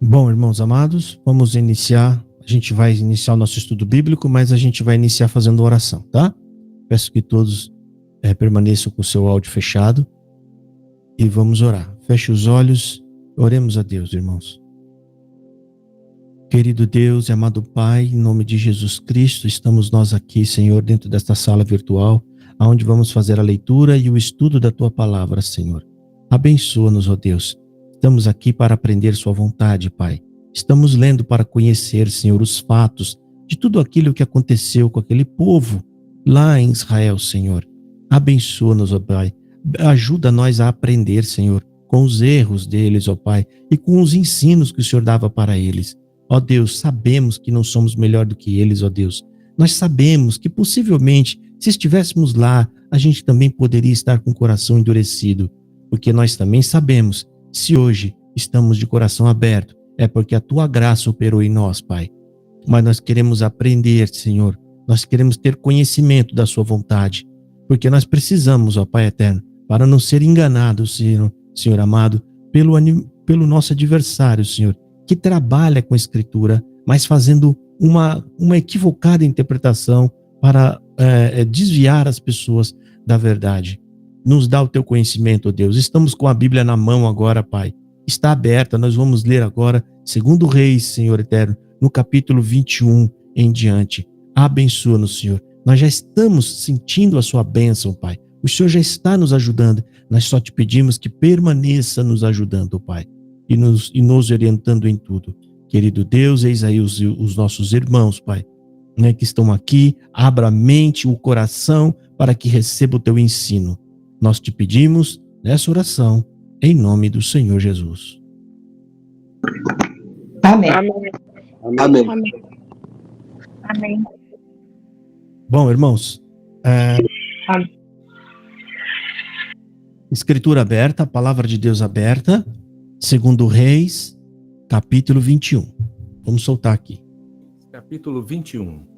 Bom, irmãos amados, vamos iniciar. A gente vai iniciar o nosso estudo bíblico, mas a gente vai iniciar fazendo oração, tá? Peço que todos permaneçam com o seu áudio fechado e vamos orar. Feche os olhos, oremos a Deus, irmãos. Querido Deus e amado Pai, em nome de Jesus Cristo, estamos nós aqui, Senhor, dentro desta sala virtual, onde vamos fazer a leitura e o estudo da Tua Palavra, Senhor. Abençoa-nos, ó Deus. Estamos aqui para aprender sua vontade, Pai. Estamos lendo para conhecer, Senhor, os fatos de tudo aquilo que aconteceu com aquele povo lá em Israel, Senhor. Abençoa-nos, ó Pai. Ajuda nós a aprender, Senhor, com os erros deles, ó Pai, e com os ensinos que o Senhor dava para eles. Ó Deus, sabemos que não somos melhor do que eles, ó Deus. Nós sabemos que possivelmente, se estivéssemos lá, a gente também poderia estar com o coração endurecido, porque nós também sabemos. Se hoje estamos de coração aberto, é porque a Tua graça operou em nós, Pai. Mas nós queremos aprender, Senhor. Nós queremos ter conhecimento da Sua vontade. Porque nós precisamos, ó Pai eterno, para não ser enganados, Senhor amado, pelo nosso adversário, Senhor, que trabalha com a Escritura, mas fazendo uma equivocada interpretação para desviar as pessoas da verdade. Nos dá o Teu conhecimento, ó Deus. Estamos com a Bíblia na mão agora, Pai. Está aberta, nós vamos ler agora 2 Reis, Senhor eterno, no capítulo 21 em diante. Abençoa-nos, Senhor. Nós já estamos sentindo a Sua bênção, Pai. O Senhor já está nos ajudando. Nós só Te pedimos que permaneça nos ajudando, Pai, e nos orientando em tudo. Querido Deus, eis aí os nossos irmãos, Pai, que estão aqui. Abra a mente, o coração, para que receba o Teu ensino. Nós Te pedimos nessa oração, em nome do Senhor Jesus. Amém. Amém. Amém. Amém. Bom, irmãos, Escritura aberta, a palavra de Deus aberta, 2 Reis, capítulo 21. Vamos soltar aqui. Capítulo 21.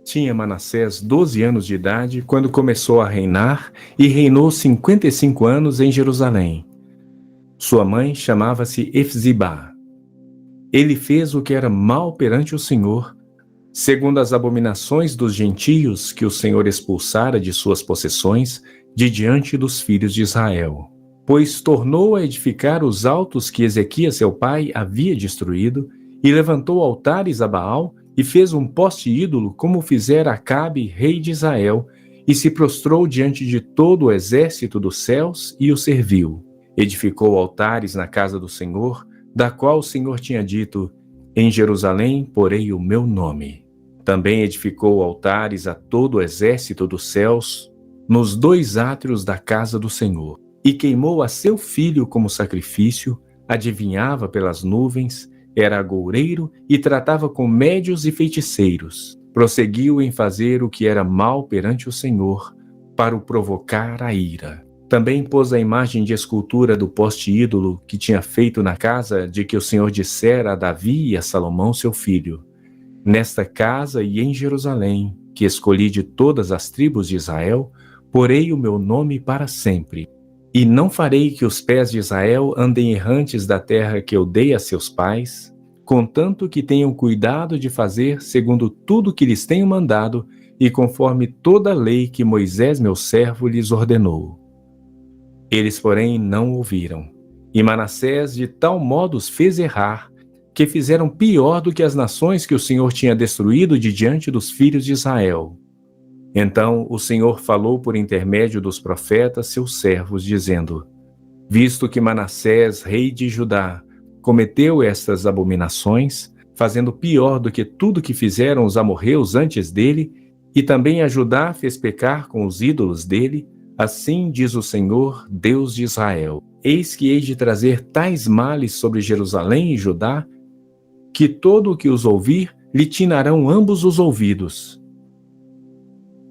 Tinha Manassés 12 anos de idade quando começou a reinar e reinou 55 anos em Jerusalém. Sua mãe chamava-se Efzibá. Ele fez o que era mal perante o Senhor, segundo as abominações dos gentios que o Senhor expulsara de suas possessões, de diante dos filhos de Israel. Pois tornou a edificar os altos que Ezequias seu pai havia destruído, e levantou altares a Baal, e fez um poste ídolo, como fizera Acabe, rei de Israel, e se prostrou diante de todo o exército dos céus, e o serviu. Edificou altares na casa do Senhor, da qual o Senhor tinha dito: em Jerusalém porei o meu nome. Também edificou altares a todo o exército dos céus, nos 2 átrios da casa do Senhor. E queimou a seu filho como sacrifício, adivinhava pelas nuvens, era agoureiro e tratava com médios e feiticeiros. Prosseguiu em fazer o que era mal perante o Senhor, para o provocar a ira. Também pôs a imagem de escultura do poste ídolo que tinha feito na casa de que o Senhor dissera a Davi e a Salomão seu filho: nesta casa e em Jerusalém, que escolhi de todas as tribos de Israel, porei o meu nome para sempre. E não farei que os pés de Israel andem errantes da terra que eu dei a seus pais, contanto que tenham cuidado de fazer segundo tudo que lhes tenho mandado e conforme toda a lei que Moisés meu servo lhes ordenou. Eles, porém, não ouviram. E Manassés de tal modo os fez errar, que fizeram pior do que as nações que o Senhor tinha destruído de diante dos filhos de Israel. Então o Senhor falou por intermédio dos profetas, seus servos, dizendo: visto que Manassés, rei de Judá, cometeu estas abominações, fazendo pior do que tudo que fizeram os amorreus antes dele, e também a Judá fez pecar com os ídolos dele, assim diz o Senhor, Deus de Israel: eis que hei de trazer tais males sobre Jerusalém e Judá, que todo o que os ouvir lhe tinarão ambos os ouvidos.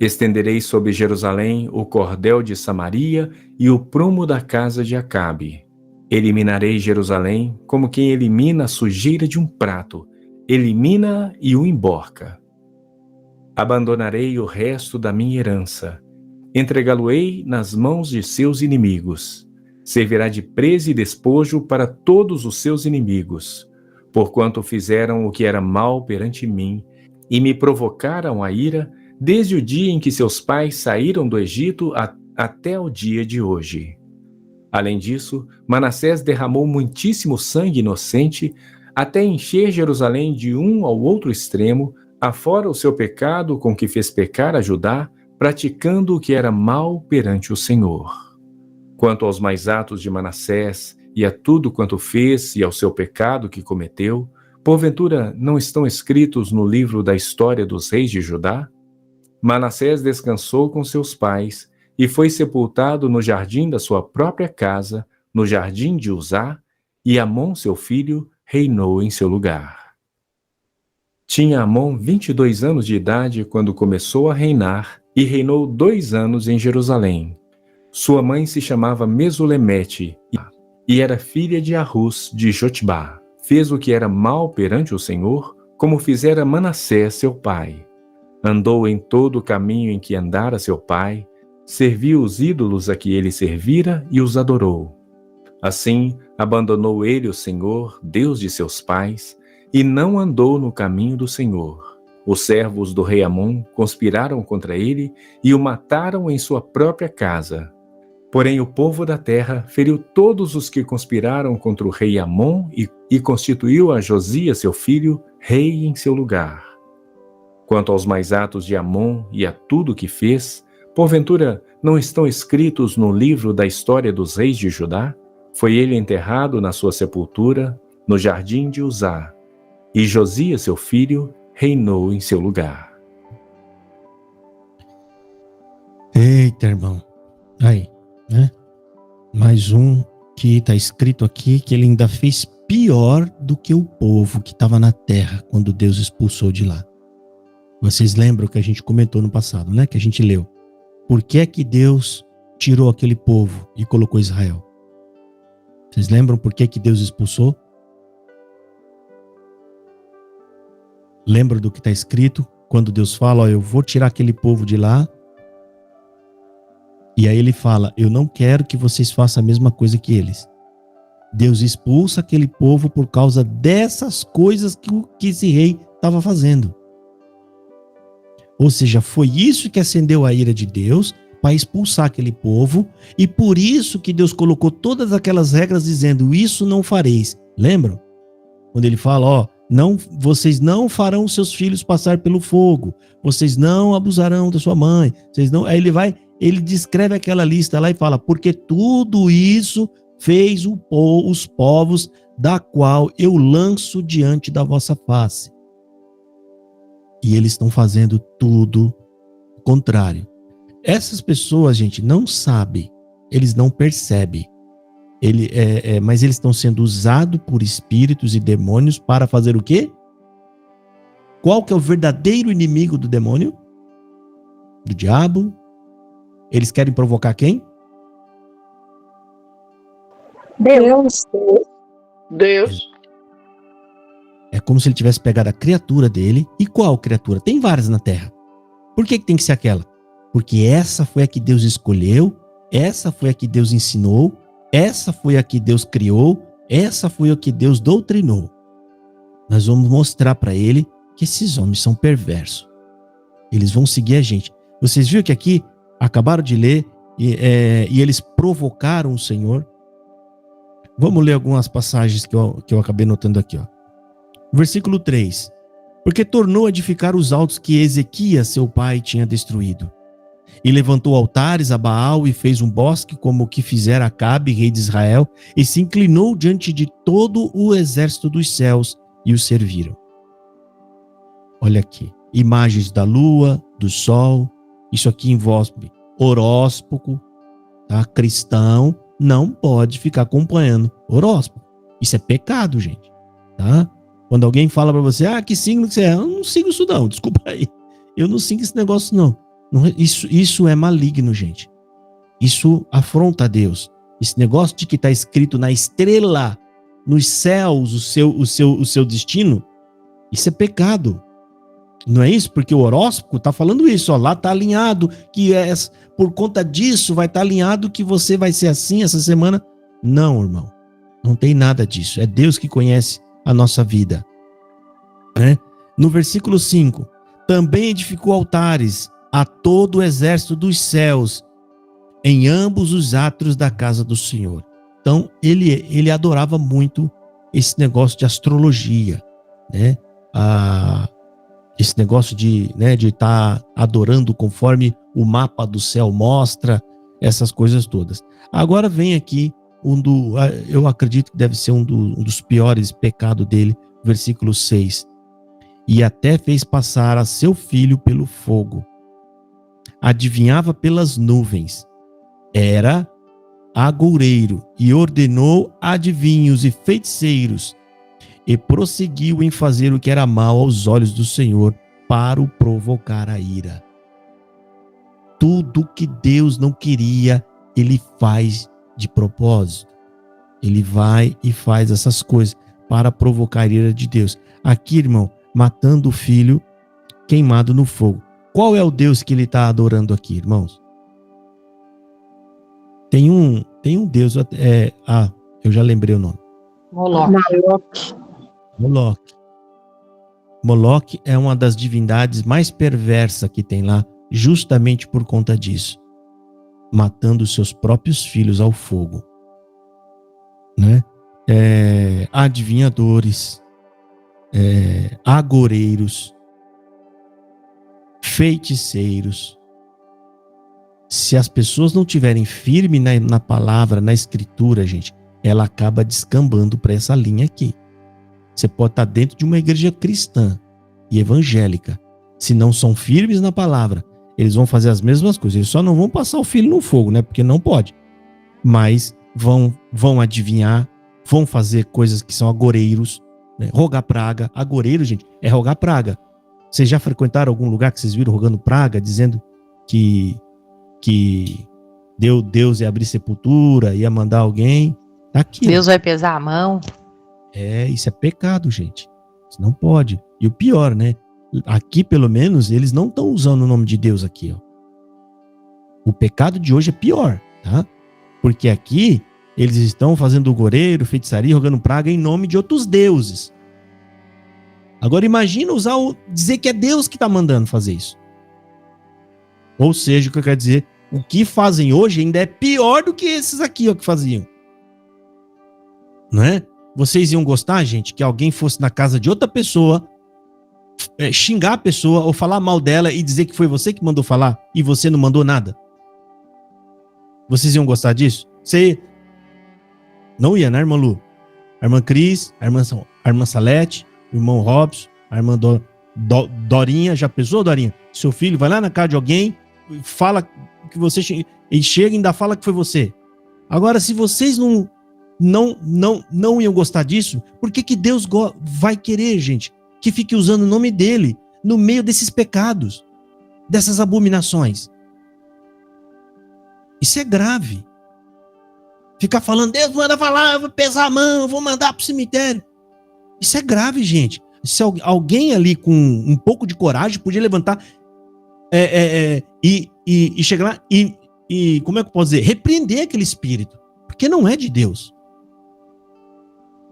Estenderei sobre Jerusalém o cordel de Samaria e o prumo da casa de Acabe. Eliminarei Jerusalém como quem elimina a sujeira de um prato, elimina-a e o emborca. Abandonarei o resto da minha herança, entregá-lo-ei nas mãos de seus inimigos. Servirá de presa e despojo para todos os seus inimigos, porquanto fizeram o que era mal perante mim, e me provocaram a ira, desde o dia em que seus pais saíram do Egito até o dia de hoje. Além disso, Manassés derramou muitíssimo sangue inocente, até encher Jerusalém de um ao outro extremo, afora o seu pecado com que fez pecar a Judá, praticando o que era mal perante o Senhor. Quanto aos mais atos de Manassés, e a tudo quanto fez, e ao seu pecado que cometeu, porventura não estão escritos no livro da história dos reis de Judá? Manassés descansou com seus pais, e foi sepultado no jardim da sua própria casa, no jardim de Uzá, e Amon, seu filho, reinou em seu lugar. Tinha Amon 22 anos de idade quando começou a reinar, e reinou 2 anos em Jerusalém. Sua mãe se chamava Mesulemete, e era filha de Arrus de Jotibá. Fez o que era mal perante o Senhor, como fizera Manassés seu pai. Andou em todo o caminho em que andara seu pai, serviu os ídolos a que ele servira e os adorou. Assim, abandonou ele o Senhor, Deus de seus pais, e não andou no caminho do Senhor. Os servos do rei Amon conspiraram contra ele e o mataram em sua própria casa. Porém, o povo da terra feriu todos os que conspiraram contra o rei Amon e constituiu a Josias, seu filho, rei em seu lugar. Quanto aos mais atos de Amon e a tudo que fez, porventura não estão escritos no livro da história dos reis de Judá? Foi ele enterrado na sua sepultura, no jardim de Uzá, e Josias, seu filho, reinou em seu lugar. Eita, irmão. Aí, né? Mais um que está escrito aqui que ele ainda fez pior do que o povo que estava na terra quando Deus expulsou de lá. Vocês lembram que a gente comentou no passado, né? Que a gente leu. Por que é que Deus tirou aquele povo e colocou Israel? Vocês lembram por que é que Deus expulsou? Lembra do que está escrito? Quando Deus fala, ó, eu vou tirar aquele povo de lá. E aí ele fala, eu não quero que vocês façam a mesma coisa que eles. Deus expulsa aquele povo por causa dessas coisas que esse rei estava fazendo. Ou seja, foi isso que acendeu a ira de Deus para expulsar aquele povo, e por isso que Deus colocou todas aquelas regras dizendo, isso não fareis. Lembram? Quando ele fala, ó, não, vocês não farão seus filhos passar pelo fogo, vocês não abusarão da sua mãe, vocês não. Aí ele descreve aquela lista lá e fala, porque tudo isso fez os povos da qual eu lanço diante da vossa face. E eles estão fazendo tudo o contrário. Essas pessoas, gente, não sabem, eles não percebem. Mas eles estão sendo usados por espíritos e demônios para fazer o quê? Qual que é o verdadeiro inimigo do demônio? Do diabo? Eles querem provocar quem? Deus. É como se ele tivesse pegado a criatura dele. E qual criatura? Tem várias na Terra. Por que tem que ser aquela? Porque essa foi a que Deus escolheu, essa foi a que Deus ensinou, essa foi a que Deus criou, essa foi a que Deus doutrinou. Nós vamos mostrar para ele que esses homens são perversos. Eles vão seguir a gente. Vocês viram que aqui, acabaram de ler, e eles provocaram o Senhor. Vamos ler algumas passagens que eu acabei notando aqui, ó. Versículo 3. Porque tornou a edificar os altos que Ezequias, seu pai, tinha destruído. E levantou altares a Baal e fez um bosque como o que fizera Acabe, rei de Israel, e se inclinou diante de todo o exército dos céus e os serviram. Olha aqui, imagens da lua, do sol, isso aqui envolve horóscopo, tá? Cristão não pode ficar acompanhando horóscopo. Isso é pecado, gente, tá? Quando alguém fala para você, que signo que você é? Eu não sigo isso não, desculpa aí. Eu não sigo esse negócio não. Isso é maligno, gente. Isso afronta a Deus. Esse negócio de que está escrito na estrela, nos céus, o seu destino, isso é pecado. Não é isso? Porque o horóscopo está falando isso, ó, lá está alinhado, que por conta disso vai estar alinhado que você vai ser assim essa semana. Não, irmão. Não tem nada disso. É Deus que conhece a nossa vida. Né? No versículo 5, também edificou altares a todo o exército dos céus em ambos os átrios da casa do Senhor. Então, ele adorava muito esse negócio de astrologia, né? Esse negócio de estar adorando conforme o mapa do céu mostra, essas coisas todas. Agora vem aqui eu acredito que deve ser um dos piores pecados dele, versículo 6. E até fez passar a seu filho pelo fogo. Adivinhava pelas nuvens. Era agoureiro e ordenou adivinhos e feiticeiros e prosseguiu em fazer o que era mal aos olhos do Senhor para o provocar a ira. Tudo que Deus não queria, ele faz de propósito. Ele vai e faz essas coisas para provocar a ira de Deus. Aqui, irmão, matando o filho queimado no fogo. Qual é o Deus que ele está adorando aqui, irmãos? Tem um Deus, eu já lembrei o nome. Moloque é uma das divindades mais perversas que tem lá, justamente por conta disso. Matando seus próprios filhos ao fogo. Né? Adivinhadores, agoreiros, feiticeiros. Se as pessoas não tiverem firme na palavra, na escritura, gente, ela acaba descambando para essa linha aqui. Você pode estar dentro de uma igreja cristã e evangélica. Se não são firmes na palavra, eles vão fazer as mesmas coisas. Eles só não vão passar o filho no fogo, né? Porque não pode. Mas vão adivinhar, vão fazer coisas que são agoreiros, né? Rogar praga. Agoreiro, gente, é rogar praga. Vocês já frequentaram algum lugar que vocês viram rogando praga, dizendo que Deus ia abrir sepultura, ia mandar alguém? Tá aqui. Deus vai pesar a mão. Isso é pecado, gente. Isso não pode. E o pior, né? Aqui, pelo menos, eles não estão usando o nome de Deus aqui, ó. O pecado de hoje é pior, tá? Porque aqui, eles estão fazendo goreiro, feitiçaria, rogando praga em nome de outros deuses. Agora, imagina dizer que é Deus que está mandando fazer isso. Ou seja, o que eu quero dizer, o que fazem hoje ainda é pior do que esses aqui, ó, que faziam. Não é? Vocês iam gostar, gente, que alguém fosse na casa de outra pessoa, xingar a pessoa ou falar mal dela e dizer que foi você que mandou falar e você não mandou nada? Vocês iam gostar disso? Você não ia, né, irmã Lu? A irmã Cris, a irmã Salete, o irmão Robson, a irmã Dorinha. Já pensou, Dorinha? Seu filho vai lá na casa de alguém, fala que você... E chega e ainda fala que foi você. Agora, se vocês não iam gostar disso, por que Deus vai querer, gente, que fique usando o nome dele no meio desses pecados, dessas abominações? Isso é grave. Ficar falando, Deus manda falar, eu vou pesar a mão, eu vou mandar pro cemitério. Isso é grave, gente. Se alguém ali com um pouco de coragem podia levantar e chegar lá e como é que eu posso dizer? Repreender aquele espírito. Porque não é de Deus.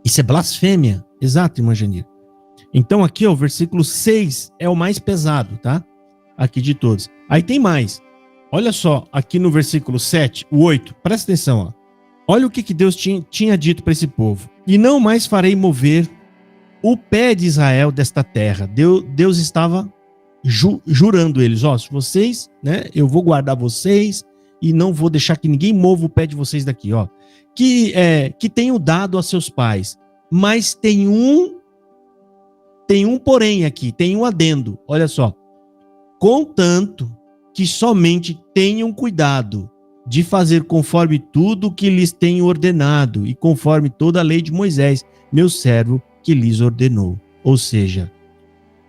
Isso é blasfêmia. Exato, irmã Janir. Então aqui, ó, o versículo 6 é o mais pesado, tá? Aqui de todos. Aí tem mais. Olha só, aqui no versículo 7, o 8, presta atenção, ó. Olha o que Deus tinha dito para esse povo. E não mais farei mover o pé de Israel desta terra. Deus estava jurando eles, ó, se vocês, né, eu vou guardar vocês e não vou deixar que ninguém mova o pé de vocês daqui, ó. Que tenho dado a seus pais. Mas tem um porém aqui, tem um adendo, olha só. Contanto que somente tenham cuidado de fazer conforme tudo o que lhes tenho ordenado e conforme toda a lei de Moisés, meu servo, que lhes ordenou. Ou seja,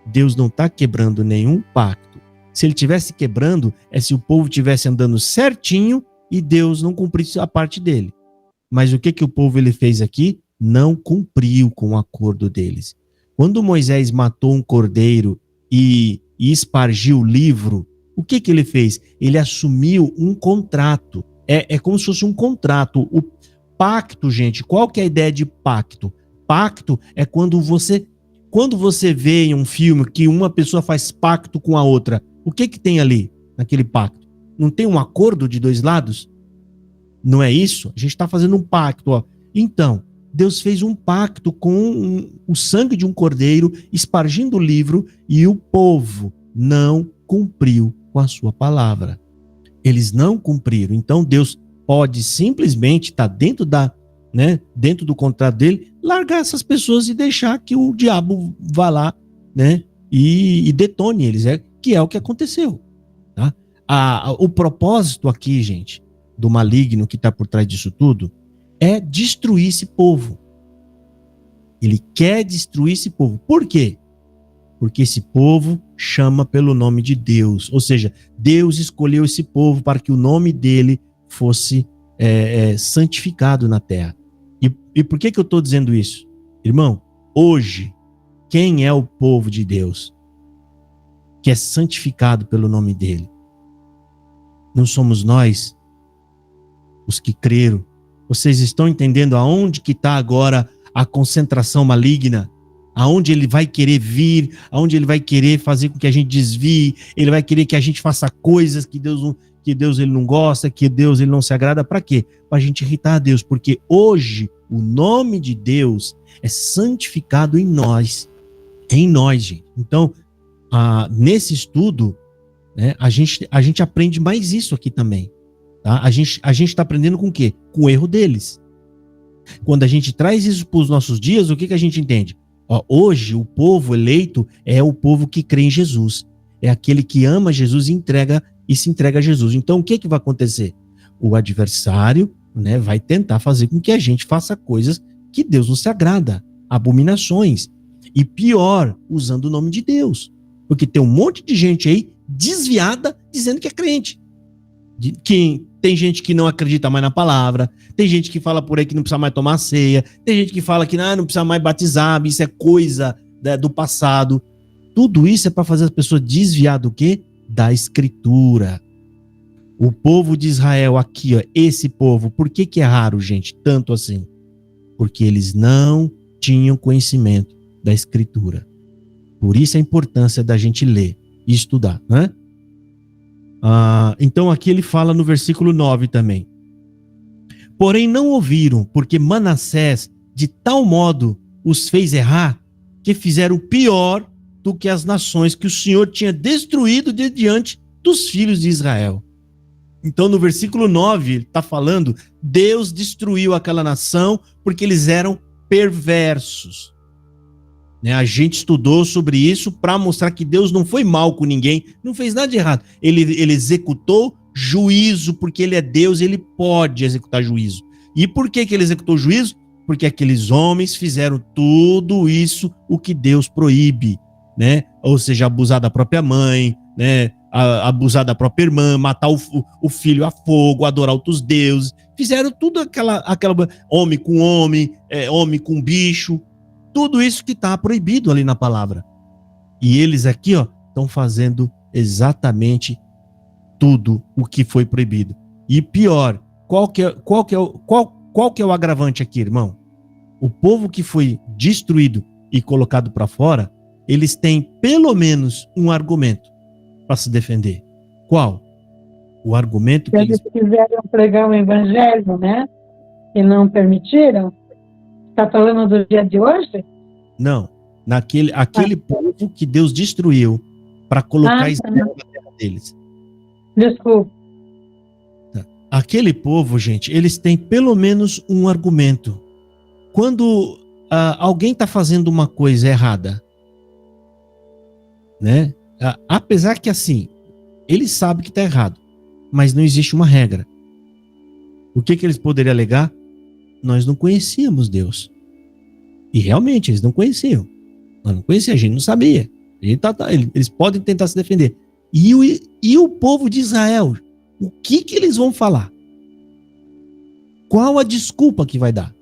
Deus não está quebrando nenhum pacto. Se ele estivesse quebrando, é se o povo estivesse andando certinho e Deus não cumprisse a parte dele. Mas o que o povo ele fez aqui? Não cumpriu com o acordo deles. Quando Moisés matou um cordeiro e espargiu o livro, o que ele fez? Ele assumiu um contrato. É como se fosse um contrato. O pacto, gente, qual que é a ideia de pacto? Pacto é quando você vê em um filme que uma pessoa faz pacto com a outra. O que tem ali naquele pacto? Não tem um acordo de dois lados? Não é isso? A gente está fazendo um pacto, ó. Então, Deus fez um pacto com o sangue de um cordeiro, espargindo o livro, e o povo não cumpriu com a sua palavra. Eles não cumpriram. Então, Deus pode simplesmente estar dentro do contrato dele, largar essas pessoas e deixar que o diabo vá lá, né, e detone eles, que é o que aconteceu. Tá? O propósito aqui, gente, do maligno que está por trás disso tudo, é destruir esse povo. Ele quer destruir esse povo. Por quê? Porque esse povo chama pelo nome de Deus. Ou seja, Deus escolheu esse povo para que o nome dele fosse santificado na terra. E por que eu estou dizendo isso? Irmão, hoje, quem é o povo de Deus que é santificado pelo nome dele? Não somos nós, os que creram. Vocês estão entendendo aonde que está agora a concentração maligna? Aonde ele vai querer vir, aonde ele vai querer fazer com que a gente desvie, ele vai querer que a gente faça coisas que Deus ele não gosta, que Deus ele não se agrada. Para quê? Para a gente irritar a Deus, porque hoje o nome de Deus é santificado em nós, gente. Então, nesse estudo, né, a gente aprende mais isso aqui também. Tá? A gente está aprendendo com o quê? Com o erro deles. Quando a gente traz isso para os nossos dias, o que a gente entende? Hoje, o povo eleito é o povo que crê em Jesus. É aquele que ama Jesus e se entrega a Jesus. Então, o que vai acontecer? O adversário, né, vai tentar fazer com que a gente faça coisas que Deus não se agrada, abominações. E pior, usando o nome de Deus. Porque tem um monte de gente aí desviada dizendo que é crente. Tem gente que não acredita mais na palavra, tem gente que fala por aí que não precisa mais tomar ceia, tem gente que fala que não precisa mais batizar, isso é coisa do passado. Tudo isso é para fazer as pessoas desviar do quê? Da Escritura. O povo de Israel aqui, esse povo, por que é raro, gente, tanto assim? Porque eles não tinham conhecimento da Escritura. Por isso a importância da gente ler e estudar, né? Então aqui ele fala no versículo 9 também. Porém não ouviram, porque Manassés de tal modo os fez errar, que fizeram pior do que as nações que o Senhor tinha destruído de diante dos filhos de Israel. Então no versículo 9 ele está falando, Deus destruiu aquela nação porque eles eram perversos. Né, a gente estudou sobre isso para mostrar que Deus não foi mal com ninguém, não fez nada de errado. Ele executou juízo, porque ele é Deus, ele pode executar juízo. E por que ele executou juízo? Porque aqueles homens fizeram tudo isso, o que Deus proíbe, né? Ou seja, abusar da própria mãe, né? Abusar da própria irmã, matar o filho a fogo, adorar outros deuses. Fizeram tudo aquela homem com homem, homem com bicho. Tudo isso que está proibido ali na palavra. E eles aqui, estão fazendo exatamente tudo o que foi proibido. E pior, qual que é o agravante aqui, irmão? O povo que foi destruído e colocado para fora, eles têm pelo menos um argumento para se defender. Qual? O argumento que eles quiseram pregar o evangelho, né? E não permitiram. Está falando do dia de hoje? Não, aquele povo que Deus destruiu para colocar Israel na terra deles. Desculpa. Aquele povo, gente, eles têm pelo menos um argumento. Quando alguém está fazendo uma coisa errada, né? Apesar que assim, ele sabe que está errado, mas não existe uma regra. O que eles poderiam alegar? Nós não conhecíamos Deus. E realmente, eles não conheciam. Nós não conhecíamos, a gente não sabia. Eles podem tentar se defender. E o povo de Israel? O que eles vão falar? Qual a desculpa que vai dar?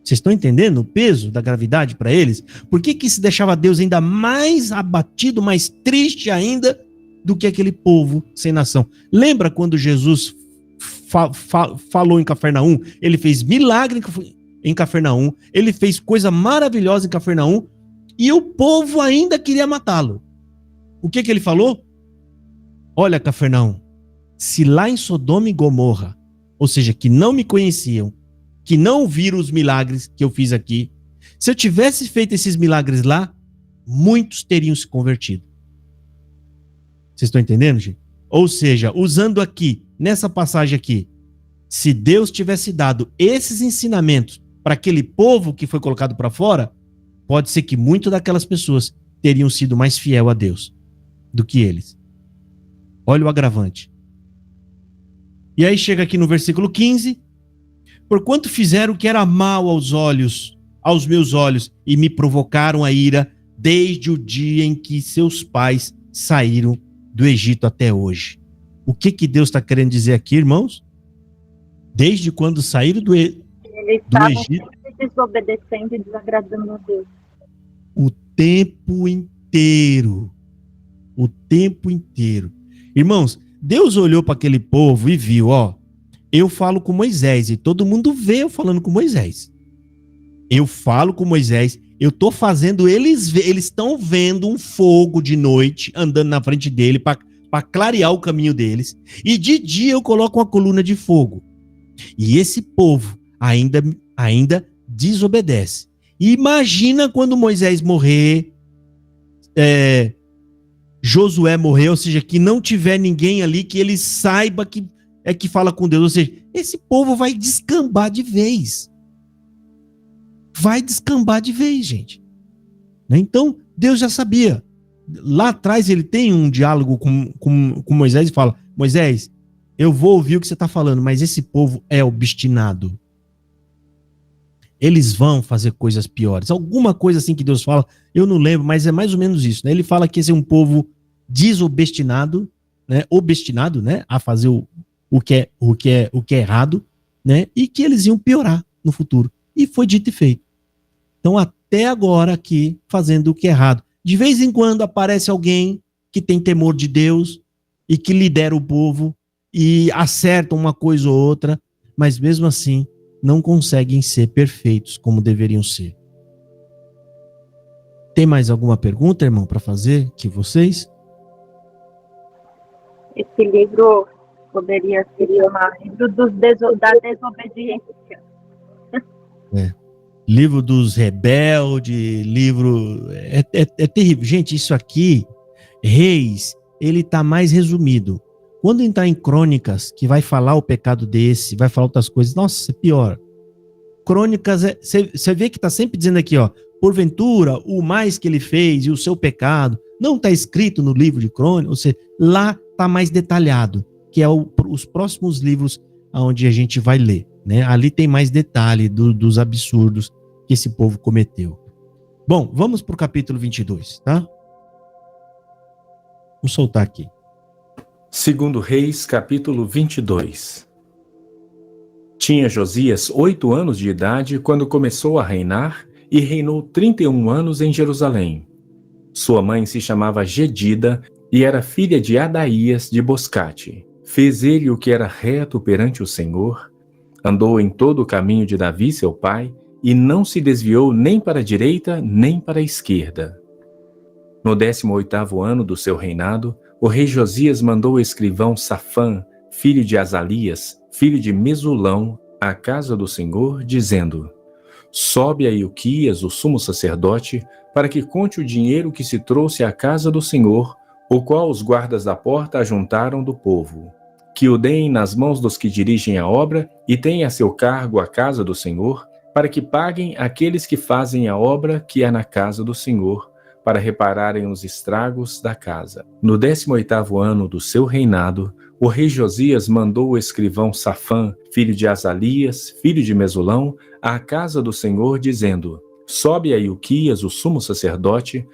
Vocês estão entendendo o peso da gravidade para eles? Por que isso deixava Deus ainda mais abatido, mais triste ainda do que aquele povo sem nação? Lembra quando Jesus falou em Cafarnaum? Ele fez milagre, em Cafarnaum, ele fez coisa maravilhosa em Cafarnaum, e o povo ainda queria matá-lo. O que ele falou? Olha, Cafarnaum, se lá em Sodoma e Gomorra, ou seja, que não me conheciam, que não viram os milagres que eu fiz aqui, se eu tivesse feito esses milagres lá, muitos teriam se convertido. Vocês estão entendendo, gente? Ou seja, usando aqui, nessa passagem aqui, se Deus tivesse dado esses ensinamentos para aquele povo que foi colocado para fora, pode ser que muitas daquelas pessoas teriam sido mais fiel a Deus do que eles. Olha o agravante. E aí chega aqui no versículo 15, porquanto fizeram o que era mal aos meus olhos, e me provocaram a ira desde o dia em que seus pais saíram do Egito até hoje. O que Deus está querendo dizer aqui, irmãos? Desde quando saíram do Egito, desobedecendo e desagradando a Deus. O tempo inteiro. O tempo inteiro. Irmãos, Deus olhou para aquele povo e viu, ó, eu falo com Moisés, e todo mundo vê eu falando com Moisés. Eu falo com Moisés, eu tô fazendo eles estão vendo um fogo de noite andando na frente dele para clarear o caminho deles, e de dia eu coloco uma coluna de fogo. E esse povo ainda desobedece. E imagina quando Moisés morrer, Josué morrer, ou seja, que não tiver ninguém ali que ele saiba que fala com Deus, ou seja, esse povo vai descambar de vez. Vai descambar de vez, gente. Então, Deus já sabia. Lá atrás ele tem um diálogo com Moisés e fala, Moisés, eu vou ouvir o que você está falando, mas esse povo é obstinado. Eles vão fazer coisas piores. Alguma coisa assim que Deus fala, eu não lembro, mas é mais ou menos isso, né? Ele fala que esse é um povo desobstinado, né? Obstinado, né? A fazer o que é errado, né? E que eles iam piorar no futuro. E foi dito e feito. Então, até agora aqui, fazendo o que é errado. De vez em quando aparece alguém que tem temor de Deus e que lidera o povo e acerta uma coisa ou outra, mas mesmo assim não conseguem ser perfeitos como deveriam ser. Tem mais alguma pergunta, irmão, para fazer que vocês? Esse livro poderia ser chamado livro da desobediência. Livro dos rebeldes, livro... É terrível. Gente, isso aqui, Reis, ele está mais resumido. Quando entrar em Crônicas, que vai falar o pecado desse, vai falar outras coisas, nossa, é pior. Crônicas, você vê que está sempre dizendo aqui, ó, porventura, o mais que ele fez e o seu pecado, não está escrito no livro de Crônicas, ou seja, lá está mais detalhado, que é os próximos livros onde a gente vai ler, né? Ali tem mais detalhe dos absurdos que esse povo cometeu. Bom, vamos para o capítulo 22, tá? Vamos soltar aqui. Segundo Reis, capítulo 22. Tinha Josias 8 anos de idade quando começou a reinar e reinou 31 anos em Jerusalém. Sua mãe se chamava Gedida e era filha de Adaías de Boscate. Fez ele o que era reto perante o Senhor, andou em todo o caminho de Davi seu pai e não se desviou nem para a direita nem para a esquerda. No 18º ano do seu reinado, o rei Josias mandou o escrivão Safã, filho de Azalias, filho de Mesulão, à casa do Senhor, dizendo: sobe a Ilquias, o sumo sacerdote, para que conte o dinheiro que se trouxe à casa do Senhor, o qual os guardas da porta ajuntaram do povo. Que o deem nas mãos dos que dirigem a obra e têm a seu cargo a casa do Senhor, para que paguem aqueles que fazem a obra que é na casa do Senhor, para repararem os estragos da casa. No 18º ano do seu reinado, o rei Josias mandou o escrivão Safã, filho de Azalias, filho de Mesulão, à casa do Senhor, dizendo: sobe a Ilquias, o sumo sacerdote,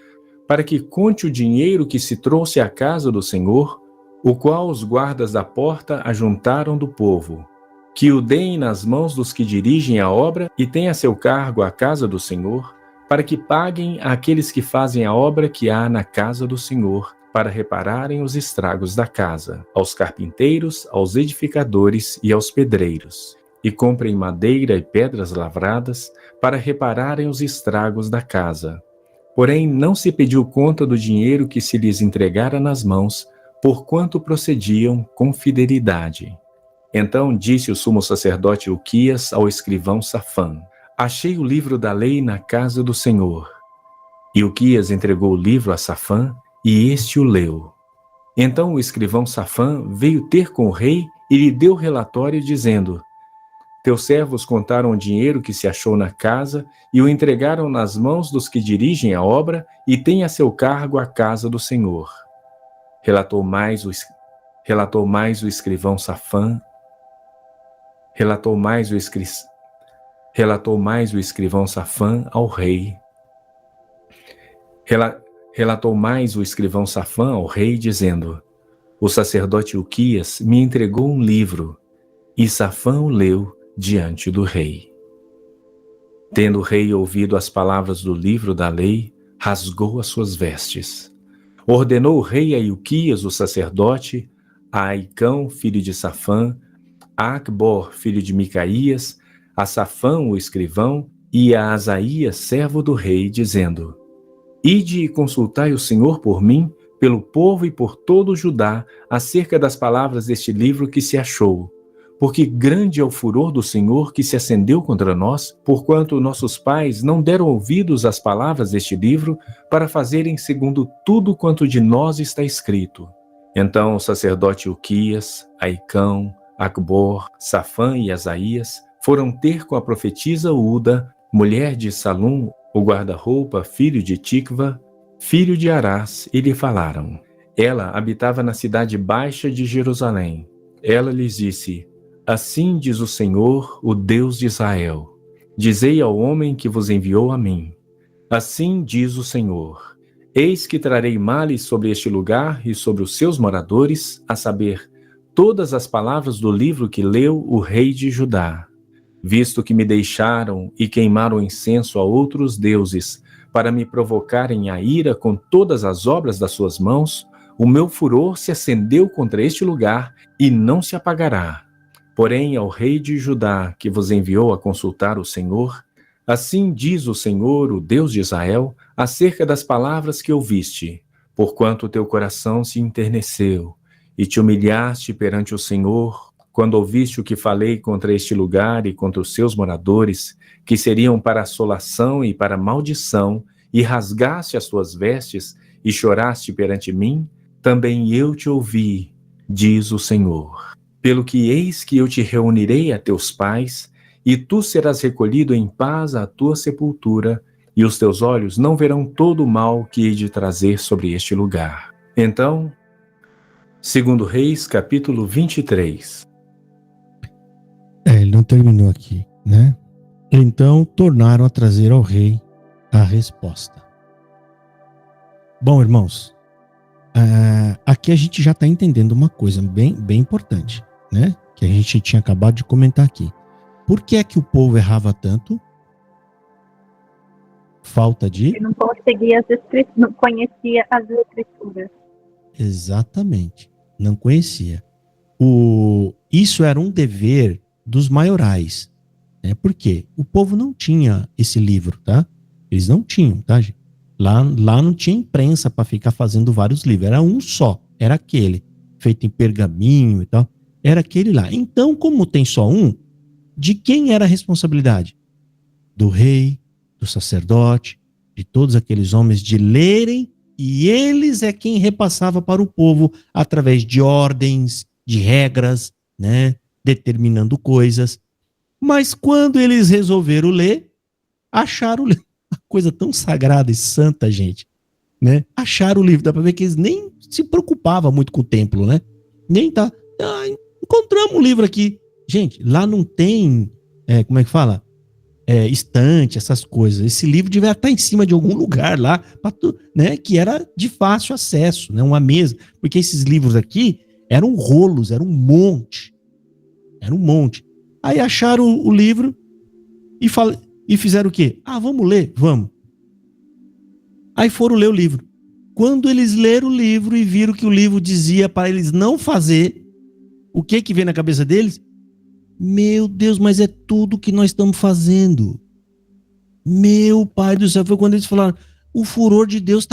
para que conte o dinheiro que se trouxe à casa do Senhor, o qual os guardas da porta ajuntaram do povo. Que o deem nas mãos dos que dirigem a obra e têm a seu cargo a casa do Senhor, para que paguem àqueles que fazem a obra que há na casa do Senhor, para repararem os estragos da casa, aos carpinteiros, aos edificadores e aos pedreiros. e comprem madeira e pedras lavradas para repararem os estragos da casa. Porém, não se pediu conta do dinheiro que se lhes entregara nas mãos, porquanto procediam com fidelidade. Então disse o sumo sacerdote Ilquias ao escrivão Safã: Achei o livro da lei na casa do Senhor. Ilquias entregou o livro a Safã, e este o leu. Então o escrivão Safã veio ter com o rei e lhe deu relatório, dizendo: Teus servos contaram o dinheiro que se achou na casa e o entregaram nas mãos dos que dirigem a obra e têm a seu cargo a casa do Senhor. Relatou mais o escrivão Safã ao rei. Relatou mais o escrivão Safã ao rei, dizendo: O sacerdote Ilquias me entregou um livro, e Safã o leu diante do rei. Tendo o rei ouvido as palavras do livro da lei, rasgou as suas vestes. Ordenou o rei a Ilquias, o sacerdote, a Aicão, filho de Safã, a Acbor, filho de Micaías, a Safã, o escrivão, e a Asaías, servo do rei, dizendo: Ide e consultai o Senhor por mim, pelo povo e por todo o Judá, acerca das palavras deste livro que se achou. Porque grande é o furor do Senhor que se acendeu contra nós, porquanto nossos pais não deram ouvidos às palavras deste livro, para fazerem segundo tudo quanto de nós está escrito. Então o sacerdote Ilquias, Aicão, Acbor, Safã e Asaías foram ter com a profetisa Uda, mulher de Salum, o guarda-roupa, filho de Tikva, filho de Arás, e lhe falaram. Ela habitava na cidade baixa de Jerusalém. Ela lhes disse: Assim diz o Senhor, o Deus de Israel: Dizei ao homem que vos enviou a mim. Assim diz o Senhor: Eis que trarei males sobre este lugar e sobre os seus moradores, a saber, todas as palavras do livro que leu o rei de Judá. Visto que me deixaram e queimaram incenso a outros deuses, para me provocarem a ira com todas as obras das suas mãos, o meu furor se acendeu contra este lugar e não se apagará. Porém, ao rei de Judá, que vos enviou a consultar o Senhor, assim diz o Senhor, o Deus de Israel, acerca das palavras que ouviste, porquanto teu coração se enterneceu, e te humilhaste perante o Senhor, quando ouviste o que falei contra este lugar e contra os seus moradores, que seriam para assolação e para maldição, e rasgaste as tuas vestes, e choraste perante mim, também eu te ouvi, diz o Senhor. Pelo que eis que eu te reunirei a teus pais, e tu serás recolhido em paz à tua sepultura, e os teus olhos não verão todo o mal que hei de trazer sobre este lugar. Então, 2 Reis, capítulo 23. Ele não terminou aqui, né? Então, tornaram a trazer ao rei a resposta. Bom, irmãos, aqui a gente já está entendendo uma coisa bem importante, né? Que a gente tinha acabado de comentar aqui. Por que é que o povo errava tanto? Falta de... Ele não conseguia não conhecia as escrituras. Exatamente, não conhecia. Isso era um dever dos maiorais, né? Por quê? O povo não tinha esse livro, tá? Eles não tinham, tá, gente? Lá não tinha imprensa para ficar fazendo vários livros, era um só, era aquele, feito em pergaminho e tal, era aquele lá. Então, como tem só um, de quem era a responsabilidade? Do rei, do sacerdote, de todos aqueles homens de lerem, e eles é quem repassava para o povo através de ordens, de regras, né, determinando coisas. Mas quando eles resolveram ler, acharam uma coisa tão sagrada e santa, gente, né? Acharam o livro, dá para ver que eles nem se preocupavam muito com o templo, né? Nem tá, encontramos um livro aqui. Gente, lá não tem, como é que fala? Estante, essas coisas. Esse livro devia estar em cima de algum lugar lá, né, que era de fácil acesso, né, uma mesa. Porque esses livros aqui eram rolos, era um monte. Era um monte. Aí acharam o livro e fizeram o quê? Vamos ler, vamos. Aí foram ler o livro. Quando eles leram o livro e viram que o livro dizia para eles não fazer, o que veio na cabeça deles? Meu Deus, mas é tudo que nós estamos fazendo. Meu Pai do céu, foi quando eles falaram, o furor de Deus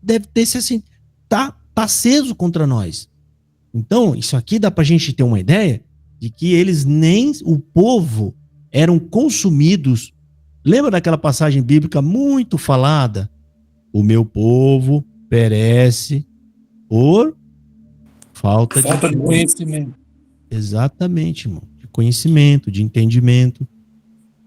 deve ter se assim, tá aceso contra nós. Então, isso aqui dá pra gente ter uma ideia de que o povo eram consumidos. Lembra daquela passagem bíblica muito falada? O meu povo perece por falta de conhecimento. Exatamente, irmão. De conhecimento, de entendimento.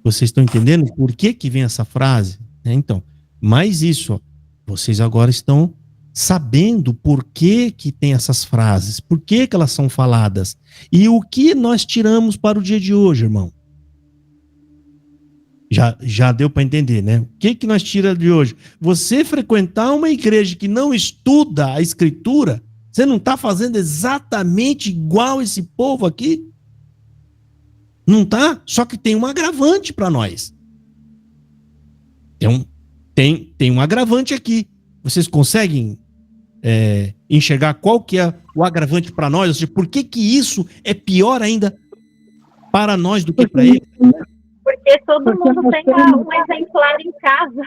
Vocês estão entendendo por que vem essa frase? Então, mais isso, ó, vocês agora estão sabendo por que tem essas frases, por que elas são faladas e o que nós tiramos para o dia de hoje, irmão. Já deu para entender, né? O que nós tiramos de hoje? Você frequentar uma igreja que não estuda a Escritura, você não está fazendo exatamente igual esse povo aqui? Não tá? Só que tem um agravante para nós. Tem um agravante aqui. Vocês conseguem enxergar qual que é o agravante para nós? Ou seja, por que isso é pior ainda para nós do que para eles? Porque todo mundo tem um exemplar em casa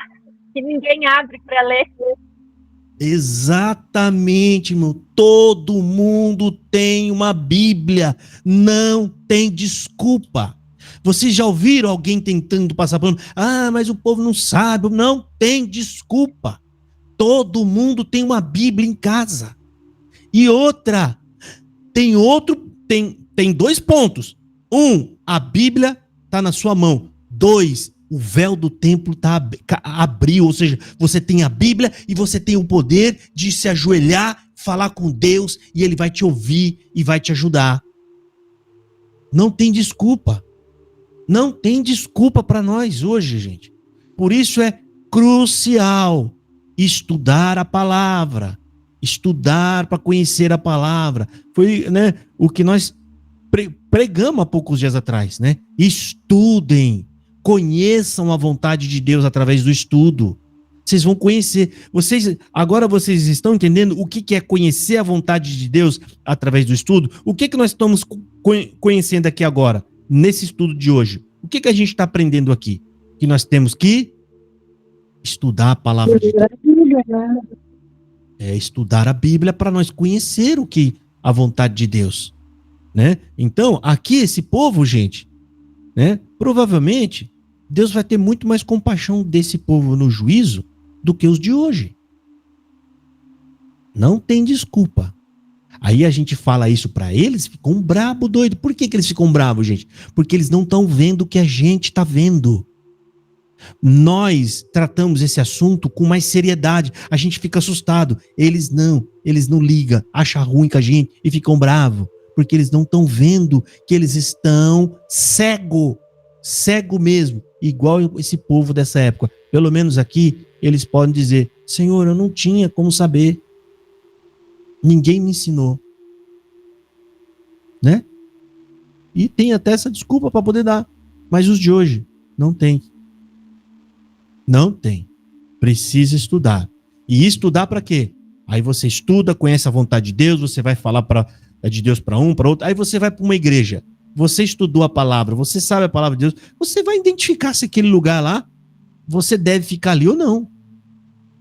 que ninguém abre para ler. Exatamente, irmão. Todo mundo tem uma Bíblia. Não tem desculpa. Vocês já ouviram alguém tentando passar pano? Ah, mas o povo não sabe. Não tem desculpa. Todo mundo tem uma Bíblia em casa. E outra, tem 2 pontos. 1, a Bíblia está na sua mão. 2, o véu do templo abriu, ou seja, você tem a Bíblia e você tem o poder de se ajoelhar, falar com Deus e Ele vai te ouvir e vai te ajudar. Não tem desculpa. Não tem desculpa para nós hoje, gente. Por isso é crucial estudar a palavra, estudar para conhecer a palavra. Foi, né, o que nós pregamos há poucos dias atrás, né? Estudem. Conheçam a vontade de Deus através do estudo. Vocês vão conhecer. Agora vocês estão entendendo o que é conhecer a vontade de Deus através do estudo? O que nós estamos conhecendo aqui agora, nesse estudo de hoje? O que a gente está aprendendo aqui? Que nós temos que estudar a palavra de Deus. Estudar a Bíblia para nós conhecer a vontade de Deus, né? Então, aqui esse povo, gente, né? Provavelmente Deus vai ter muito mais compaixão desse povo no juízo do que os de hoje. Não tem desculpa. Aí a gente fala isso para eles, ficam brabo, doido. Por que eles ficam bravos, gente? Porque eles não estão vendo o que a gente está vendo. Nós tratamos esse assunto com mais seriedade. A gente fica assustado. Eles não ligam, acham ruim com a gente e ficam bravos. Porque eles não estão vendo que eles estão cego mesmo, igual esse povo dessa época. Pelo menos aqui, eles podem dizer, Senhor, eu não tinha como saber. Ninguém me ensinou. Né? E tem até essa desculpa para poder dar. Mas os de hoje, não tem. Não tem. Precisa estudar. E estudar para quê? Aí você estuda, conhece a vontade de Deus, você vai falar de Deus para um, para outro. Aí você vai para uma igreja. Você estudou a palavra, você sabe a palavra de Deus, você vai identificar se aquele lugar lá, você deve ficar ali ou não.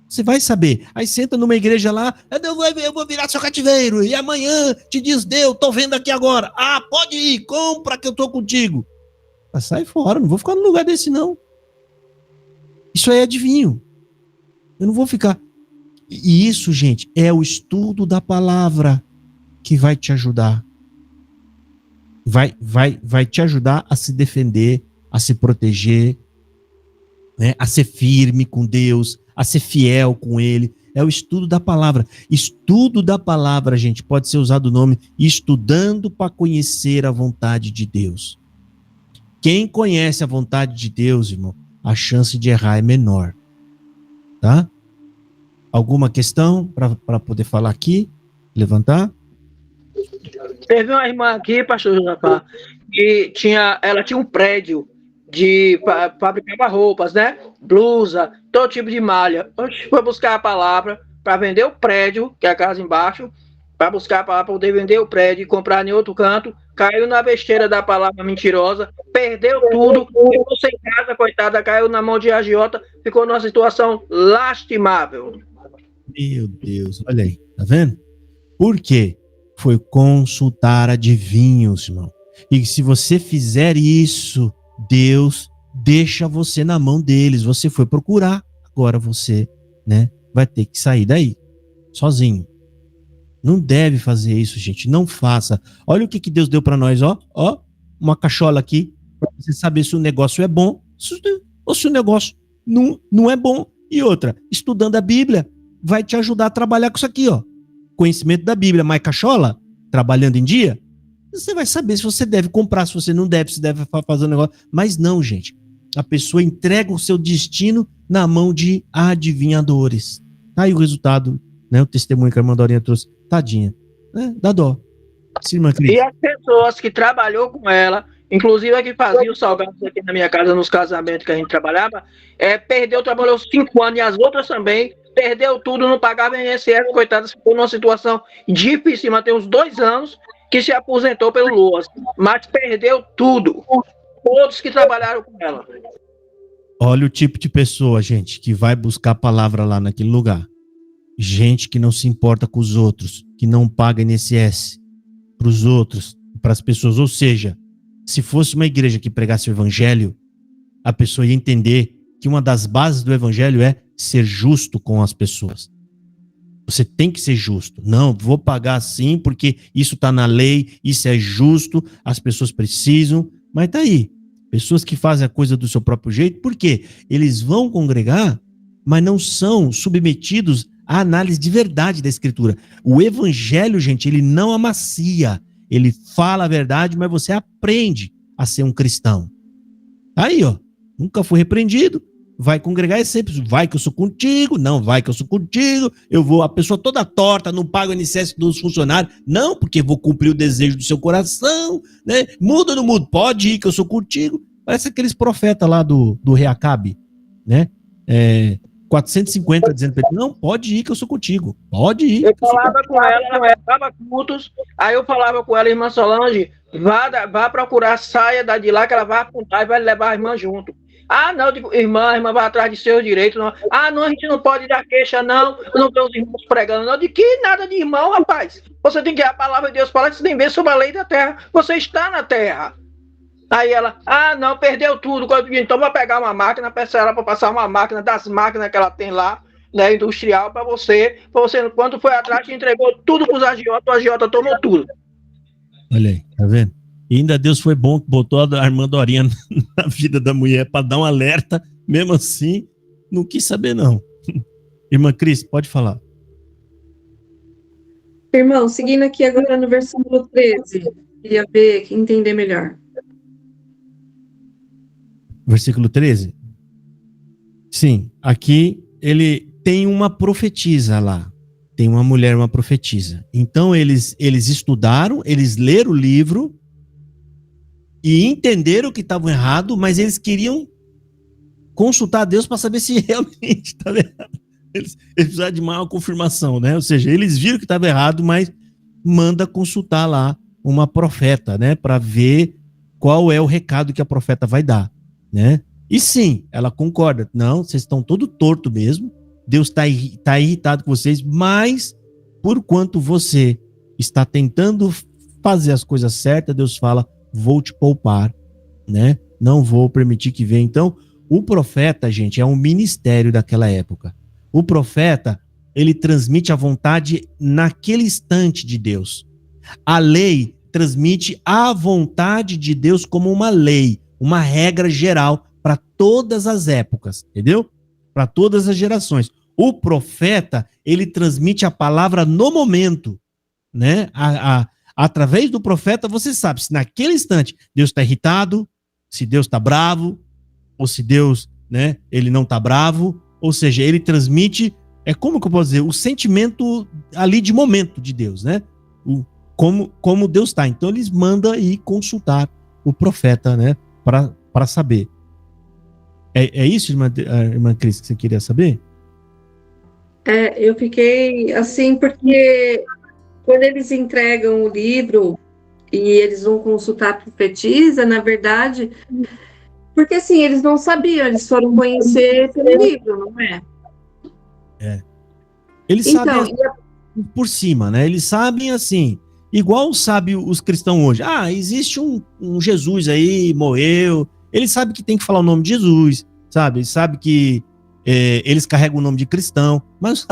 Você vai saber. Aí senta numa igreja lá, eu vou virar seu cativeiro, e amanhã te diz Deus, tô vendo aqui agora. Ah, pode ir, compra que eu tô contigo. Mas sai fora, não vou ficar num lugar desse não. Isso aí é adivinho. Eu não vou ficar. E isso, gente, é o estudo da palavra que vai te ajudar. Vai te ajudar a se defender, a se proteger, né? A ser firme com Deus, a ser fiel com Ele. É o estudo da palavra. Estudo da palavra, gente, pode ser usado o nome estudando para conhecer a vontade de Deus. Quem conhece a vontade de Deus, irmão, a chance de errar é menor. Tá? Alguma questão para poder falar aqui? Levantar? Teve uma irmã aqui, pastor Josafá, que ela tinha um prédio de fabricava roupas, né? Blusa, todo tipo de malha. Hoje foi buscar a palavra para vender o prédio, que é a casa embaixo, para buscar a palavra para poder vender o prédio e comprar em outro canto, caiu na besteira da palavra mentirosa, perdeu tudo, ficou sem casa, coitada, caiu na mão de agiota, ficou numa situação lastimável. Meu Deus, olha aí, tá vendo? Por quê? Foi consultar adivinhos, irmão. E se você fizer isso, Deus deixa você na mão deles. Você foi procurar, agora você, né, vai ter que sair daí, sozinho. Não deve fazer isso, gente. Não faça. Olha o que Deus deu para nós, ó. Ó, uma cachola aqui, para você saber se o negócio é bom ou se o negócio não é bom. E outra, estudando a Bíblia vai te ajudar a trabalhar com isso aqui, ó. Conhecimento da Bíblia, mais cachola, trabalhando em dia, você vai saber se você deve comprar, se você não deve, se deve fazer um negócio. Mas não, gente. A pessoa entrega o seu destino na mão de adivinhadores. Tá aí o resultado, né? O testemunho que a irmã Dorinha trouxe. Tadinha. Né? Dá dó. Sim, irmã Cris. E as pessoas que trabalhou com ela, inclusive a que fazia os salgados aqui na minha casa, nos casamentos que a gente trabalhava, trabalhou 5 anos, e as outras também, perdeu tudo, não pagava INSS, coitada, ficou numa situação difícil, tem uns 2 anos que se aposentou pelo LOAS, mas perdeu tudo. Todos que trabalharam com ela. Olha o tipo de pessoa, gente, que vai buscar a palavra lá naquele lugar. Gente que não se importa com os outros, que não paga INSS para os outros, para as pessoas. Ou seja, se fosse uma igreja que pregasse o evangelho, a pessoa ia entender que uma das bases do evangelho é ser justo com as pessoas. Você tem que ser justo. Não, vou pagar sim, porque isso está na lei, isso é justo, as pessoas precisam. Mas tá aí. Pessoas que fazem a coisa do seu próprio jeito, por quê? Eles vão congregar, mas não são submetidos à análise de verdade da Escritura. O evangelho, gente, ele não amacia. Ele fala a verdade, mas você aprende a ser um cristão. Aí, ó. Nunca foi repreendido. Vai congregar e sempre vai que eu sou contigo, não vai que eu sou contigo, eu vou, a pessoa toda torta, não paga o INSS dos funcionários, não, porque vou cumprir o desejo do seu coração, né? Muda ou não muda? Pode ir que eu sou contigo. Parece aqueles profetas lá do rei Acabe, né? 450 dizendo pra ele, não, pode ir que eu sou contigo, pode ir. Eu falava com ela dava cultos, aí eu falava com ela, irmã Solange, vá procurar, saia de lá que ela vai apontar e vai levar a irmã junto. Ah, não, eu digo, irmã vai atrás de seus direitos. Não. Ah, não, a gente não pode dar queixa, não. Eu não tenho os irmãos pregando, não. De que nada de irmão, rapaz? Você tem que a palavra de Deus falar que você tem que ver sobre a lei da terra. Você está na terra. Aí ela, não, perdeu tudo. Então vai pegar uma máquina, peça ela para passar uma máquina das máquinas que ela tem lá, né, industrial, para você, quando foi atrás, te entregou tudo para os agiotas, o agiota tomou tudo. Olha aí, tá vendo? E ainda Deus foi bom que botou a irmã Dorinha na vida da mulher para dar um alerta, mesmo assim, não quis saber não. Irmã Cris, pode falar. Irmão, seguindo aqui agora no versículo 13, queria ver, entender melhor. Versículo 13? Sim, aqui ele tem uma profetisa lá. Tem uma mulher, uma profetisa. Então eles estudaram, eles leram o livro e entenderam que estavam errado, mas eles queriam consultar a Deus para saber se realmente estava errado. Eles precisavam de uma confirmação, né? Ou seja, eles viram que estava errado, mas manda consultar lá uma profeta, né? Para ver qual é o recado que a profeta vai dar, né? E sim, ela concorda. Não, vocês estão todo torto mesmo. Deus está irritado com vocês, mas por quanto você está tentando fazer as coisas certas, Deus fala, vou te poupar, né? Não vou permitir que venha. Então, o profeta, gente, é um ministério daquela época. O profeta, ele transmite a vontade naquele instante de Deus. A lei transmite a vontade de Deus como uma lei, uma regra geral para todas as épocas, entendeu? Para todas as gerações. O profeta, ele transmite a palavra no momento, né? Através do profeta, você sabe se naquele instante Deus está irritado, se Deus está bravo, ou se Deus, né, ele não está bravo. Ou seja, ele transmite, como que eu posso dizer, o sentimento ali de momento de Deus, né? Como Deus está. Então, eles mandam ir consultar o profeta, né, para saber. É isso, irmã Cris, que você queria saber? Eu fiquei assim, porque quando eles entregam o livro, e eles vão consultar a profetisa, na verdade, porque assim, eles não sabiam, eles foram conhecer pelo livro, não é? Eles Então, sabem por cima, né? Eles sabem assim, igual sabe os cristãos hoje. Ah, existe um Jesus aí, morreu. Ele sabe que tem que falar o nome de Jesus, sabe? Ele sabe que eles carregam o nome de cristão, mas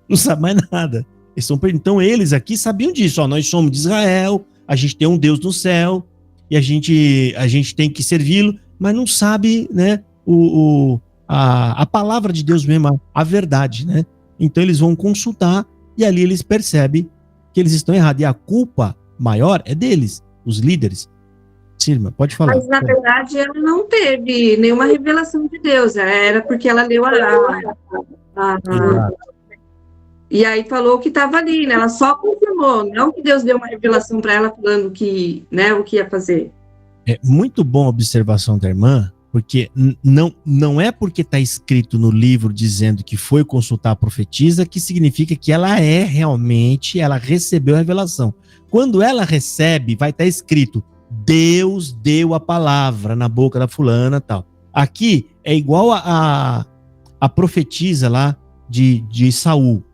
não sabe mais nada. Então eles aqui sabiam disso. Ó, nós somos de Israel, a gente tem um Deus no céu e a gente tem que servi-lo, mas não sabe, né? A palavra de Deus mesmo, a verdade, né? Então eles vão consultar e ali eles percebem que eles estão errados. E a culpa maior é deles, os líderes. Sirma, pode falar. Mas, na verdade, ela não teve nenhuma revelação de Deus. Era porque ela leu e aí falou que estava ali, né? Ela só confirmou. Não que Deus deu uma revelação para ela falando que, né, o que ia fazer. É muito bom a observação da irmã, porque não é porque está escrito no livro dizendo que foi consultar a profetisa que significa que ela ela recebeu a revelação. Quando ela recebe, vai estar escrito: Deus deu a palavra na boca da fulana, tal. Aqui é igual a profetisa lá de Saul.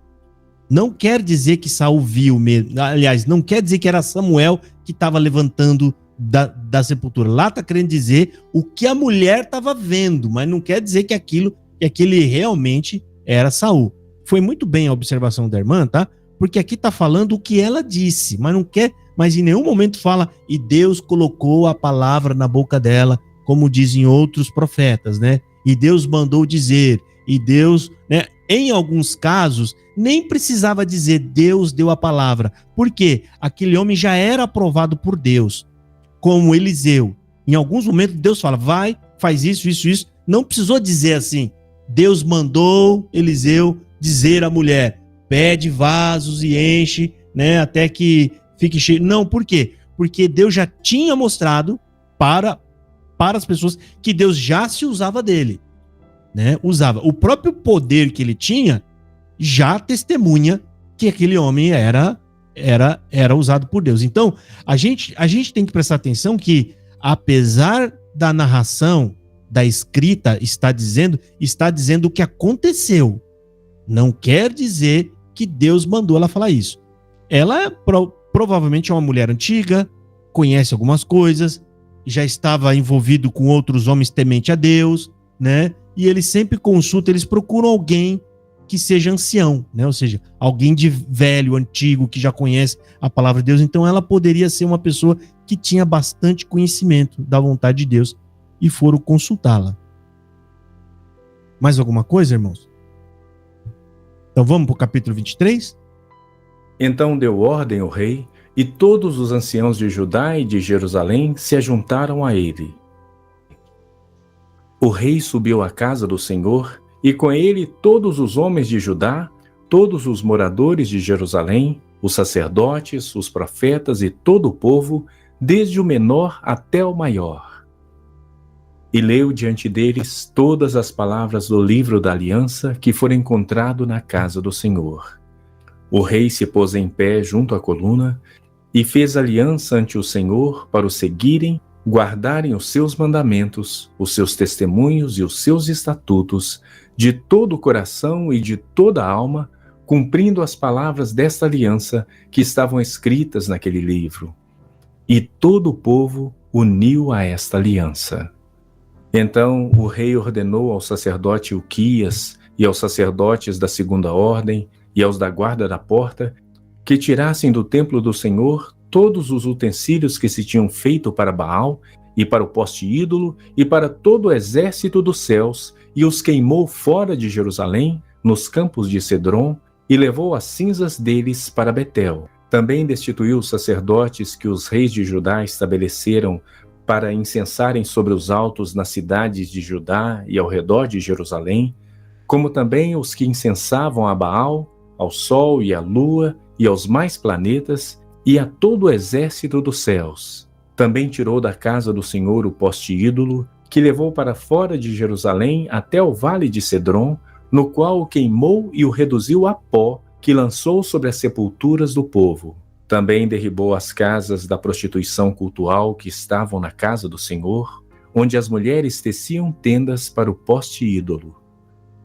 Não quer dizer que Saul viu mesmo. Aliás, não quer dizer que era Samuel que estava levantando da sepultura. Lá está querendo dizer o que a mulher estava vendo, mas não quer dizer que aquele realmente era Saul. Foi muito bem a observação da irmã, tá? Porque aqui está falando o que ela disse, mas não quer. Mas em nenhum momento fala, e Deus colocou a palavra na boca dela, como dizem outros profetas, né? E Deus mandou dizer, e Deus, né? Em alguns casos, nem precisava dizer Deus deu a palavra. Por quê? Aquele homem já era aprovado por Deus, como Eliseu. Em alguns momentos, Deus fala, vai, faz isso, isso, isso. Não precisou dizer assim, Deus mandou Eliseu dizer à mulher, pede vasos e enche, né? Até que fique cheio. Não, por quê? Porque Deus já tinha mostrado para as pessoas que Deus já se usava dele, né? Usava. O próprio poder que ele tinha já testemunha que aquele homem era usado por Deus. Então, a gente tem que prestar atenção que, apesar da narração, da escrita, está dizendo o que aconteceu. Não quer dizer que Deus mandou ela falar isso. Ela provavelmente é uma mulher antiga, conhece algumas coisas, já estava envolvido com outros homens temente a Deus, né? E eles sempre consultam, eles procuram alguém que seja ancião, né? Ou seja, alguém de velho, antigo, que já conhece a palavra de Deus. Então ela poderia ser uma pessoa que tinha bastante conhecimento da vontade de Deus e foram consultá-la. Mais alguma coisa, irmãos? Então vamos para o capítulo 23? Então deu ordem o rei, e todos os anciãos de Judá e de Jerusalém se ajuntaram a ele. O rei subiu à casa do Senhor, e com ele todos os homens de Judá, todos os moradores de Jerusalém, os sacerdotes, os profetas e todo o povo, desde o menor até o maior. E leu diante deles todas as palavras do livro da aliança que for encontrado na casa do Senhor. O rei se pôs em pé junto à coluna e fez aliança ante o Senhor para o seguirem, guardarem os seus mandamentos, os seus testemunhos e os seus estatutos, de todo o coração e de toda a alma, cumprindo as palavras desta aliança que estavam escritas naquele livro. E todo o povo uniu a esta aliança. Então o rei ordenou ao sacerdote Uquias e aos sacerdotes da segunda ordem e aos da guarda da porta que tirassem do templo do Senhor todos os utensílios que se tinham feito para Baal e para o poste ídolo e para todo o exército dos céus, e os queimou fora de Jerusalém, nos campos de Cedron, e levou as cinzas deles para Betel. Também destituiu os sacerdotes que os reis de Judá estabeleceram para incensarem sobre os altos nas cidades de Judá e ao redor de Jerusalém, como também os que incensavam a Baal, ao sol e à lua e aos mais planetas, e a todo o exército dos céus. Também tirou da casa do Senhor o poste ídolo, que levou para fora de Jerusalém até o vale de Cedron, no qual o queimou e o reduziu a pó, que lançou sobre as sepulturas do povo. Também derribou as casas da prostituição cultual que estavam na casa do Senhor, onde as mulheres teciam tendas para o poste ídolo.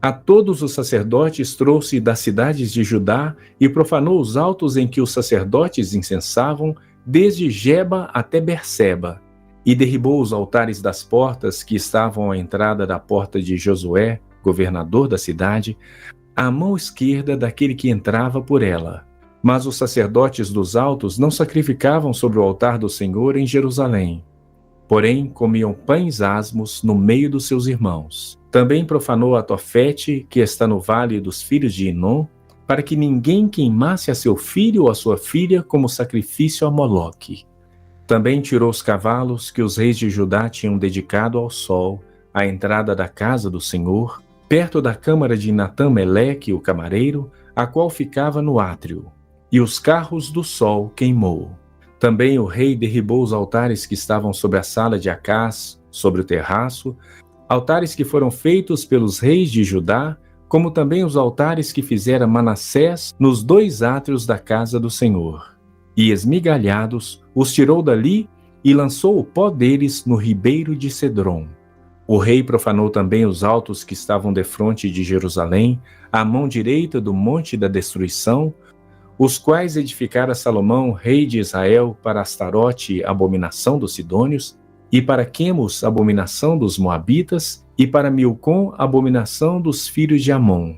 A todos os sacerdotes trouxe das cidades de Judá e profanou os altos em que os sacerdotes incensavam, desde Geba até Berseba, e derribou os altares das portas que estavam à entrada da porta de Josué, governador da cidade, à mão esquerda daquele que entrava por ela. Mas os sacerdotes dos altos não sacrificavam sobre o altar do Senhor em Jerusalém. Porém, comiam pães asmos no meio dos seus irmãos. Também profanou a Tofete, que está no vale dos filhos de Inom, para que ninguém queimasse a seu filho ou a sua filha como sacrifício a Moloque. Também tirou os cavalos que os reis de Judá tinham dedicado ao sol, à entrada da casa do Senhor, perto da câmara de Natã-Meleque, o camareiro, a qual ficava no átrio, e os carros do sol queimou. Também o rei derribou os altares que estavam sobre a sala de Acás, sobre o terraço, altares que foram feitos pelos reis de Judá, como também os altares que fizera Manassés nos 2 átrios da casa do Senhor. E esmigalhados, os tirou dali e lançou o pó deles no ribeiro de Cedrom. O rei profanou também os altos que estavam defronte de Jerusalém, à mão direita do monte da destruição, os quais edificara Salomão, rei de Israel, para Astarote, abominação dos sidônios, e para Quemos, abominação dos moabitas, e para Milcom, abominação dos filhos de Amon.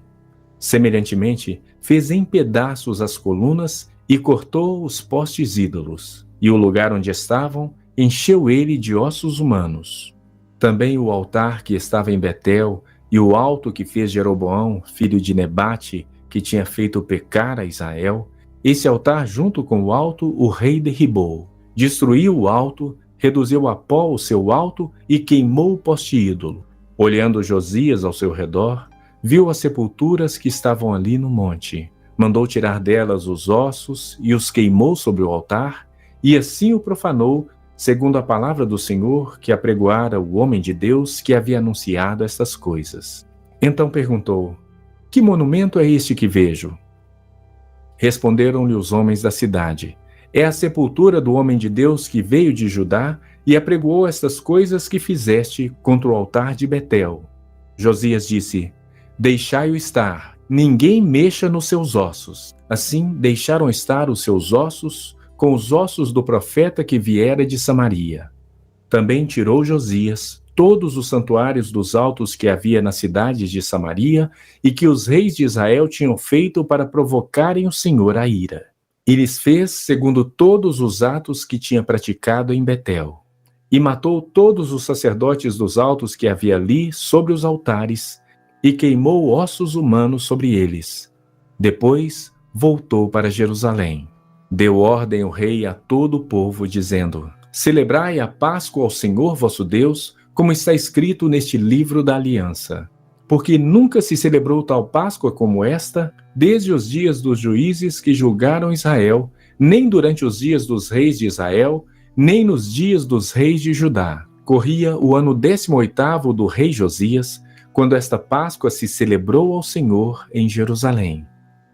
Semelhantemente, fez em pedaços as colunas e cortou os postes ídolos, e o lugar onde estavam encheu ele de ossos humanos. Também o altar que estava em Betel, e o alto que fez Jeroboão, filho de Nebate, que tinha feito pecar a Israel, esse altar junto com o alto o rei derribou, destruiu o alto, reduziu a pó o seu alto e queimou o poste ídolo. Olhando Josias ao seu redor, viu as sepulturas que estavam ali no monte, mandou tirar delas os ossos e os queimou sobre o altar, e assim o profanou, segundo a palavra do Senhor que apregoara o homem de Deus que havia anunciado estas coisas. Então perguntou: que monumento é este que vejo? Responderam-lhe os homens da cidade: é a sepultura do homem de Deus que veio de Judá e apregoou estas coisas que fizeste contra o altar de Betel. Josias disse: deixai-o estar, ninguém mexa nos seus ossos. Assim deixaram estar os seus ossos com os ossos do profeta que viera de Samaria. Também tirou Josias todos os santuários dos altos que havia nas cidades de Samaria e que os reis de Israel tinham feito para provocarem o Senhor à ira. E lhes fez segundo todos os atos que tinha praticado em Betel. E matou todos os sacerdotes dos altos que havia ali sobre os altares, e queimou ossos humanos sobre eles. Depois voltou para Jerusalém. Deu ordem o rei a todo o povo, dizendo: celebrai a Páscoa ao Senhor vosso Deus, como está escrito neste livro da aliança. Porque nunca se celebrou tal Páscoa como esta, desde os dias dos juízes que julgaram Israel, nem durante os dias dos reis de Israel, nem nos dias dos reis de Judá. Corria o ano 18º do rei Josias, quando esta Páscoa se celebrou ao Senhor em Jerusalém.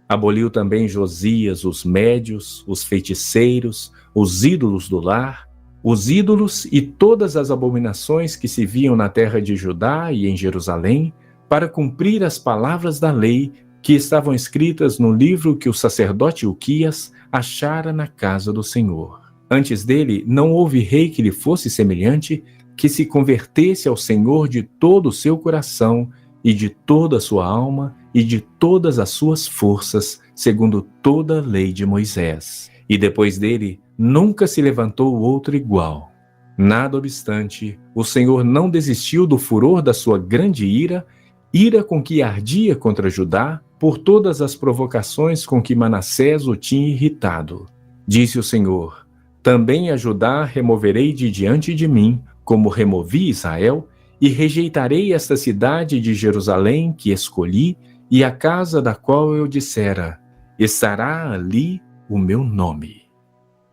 Aboliu também Josias os médios, os feiticeiros, os ídolos do lar, os ídolos e todas as abominações que se viam na terra de Judá e em Jerusalém, para cumprir as palavras da lei que estavam escritas no livro que o sacerdote Uquias achara na casa do Senhor. Antes dele, não houve rei que lhe fosse semelhante, que se convertesse ao Senhor de todo o seu coração e de toda a sua alma e de todas as suas forças, segundo toda a lei de Moisés. E depois dele, nunca se levantou outro igual. Nada obstante, o Senhor não desistiu do furor da sua grande ira com que ardia contra Judá, por todas as provocações com que Manassés o tinha irritado. Disse o Senhor: também a Judá removerei de diante de mim, como removi Israel, e rejeitarei esta cidade de Jerusalém que escolhi, e a casa da qual eu dissera: estará ali o meu nome.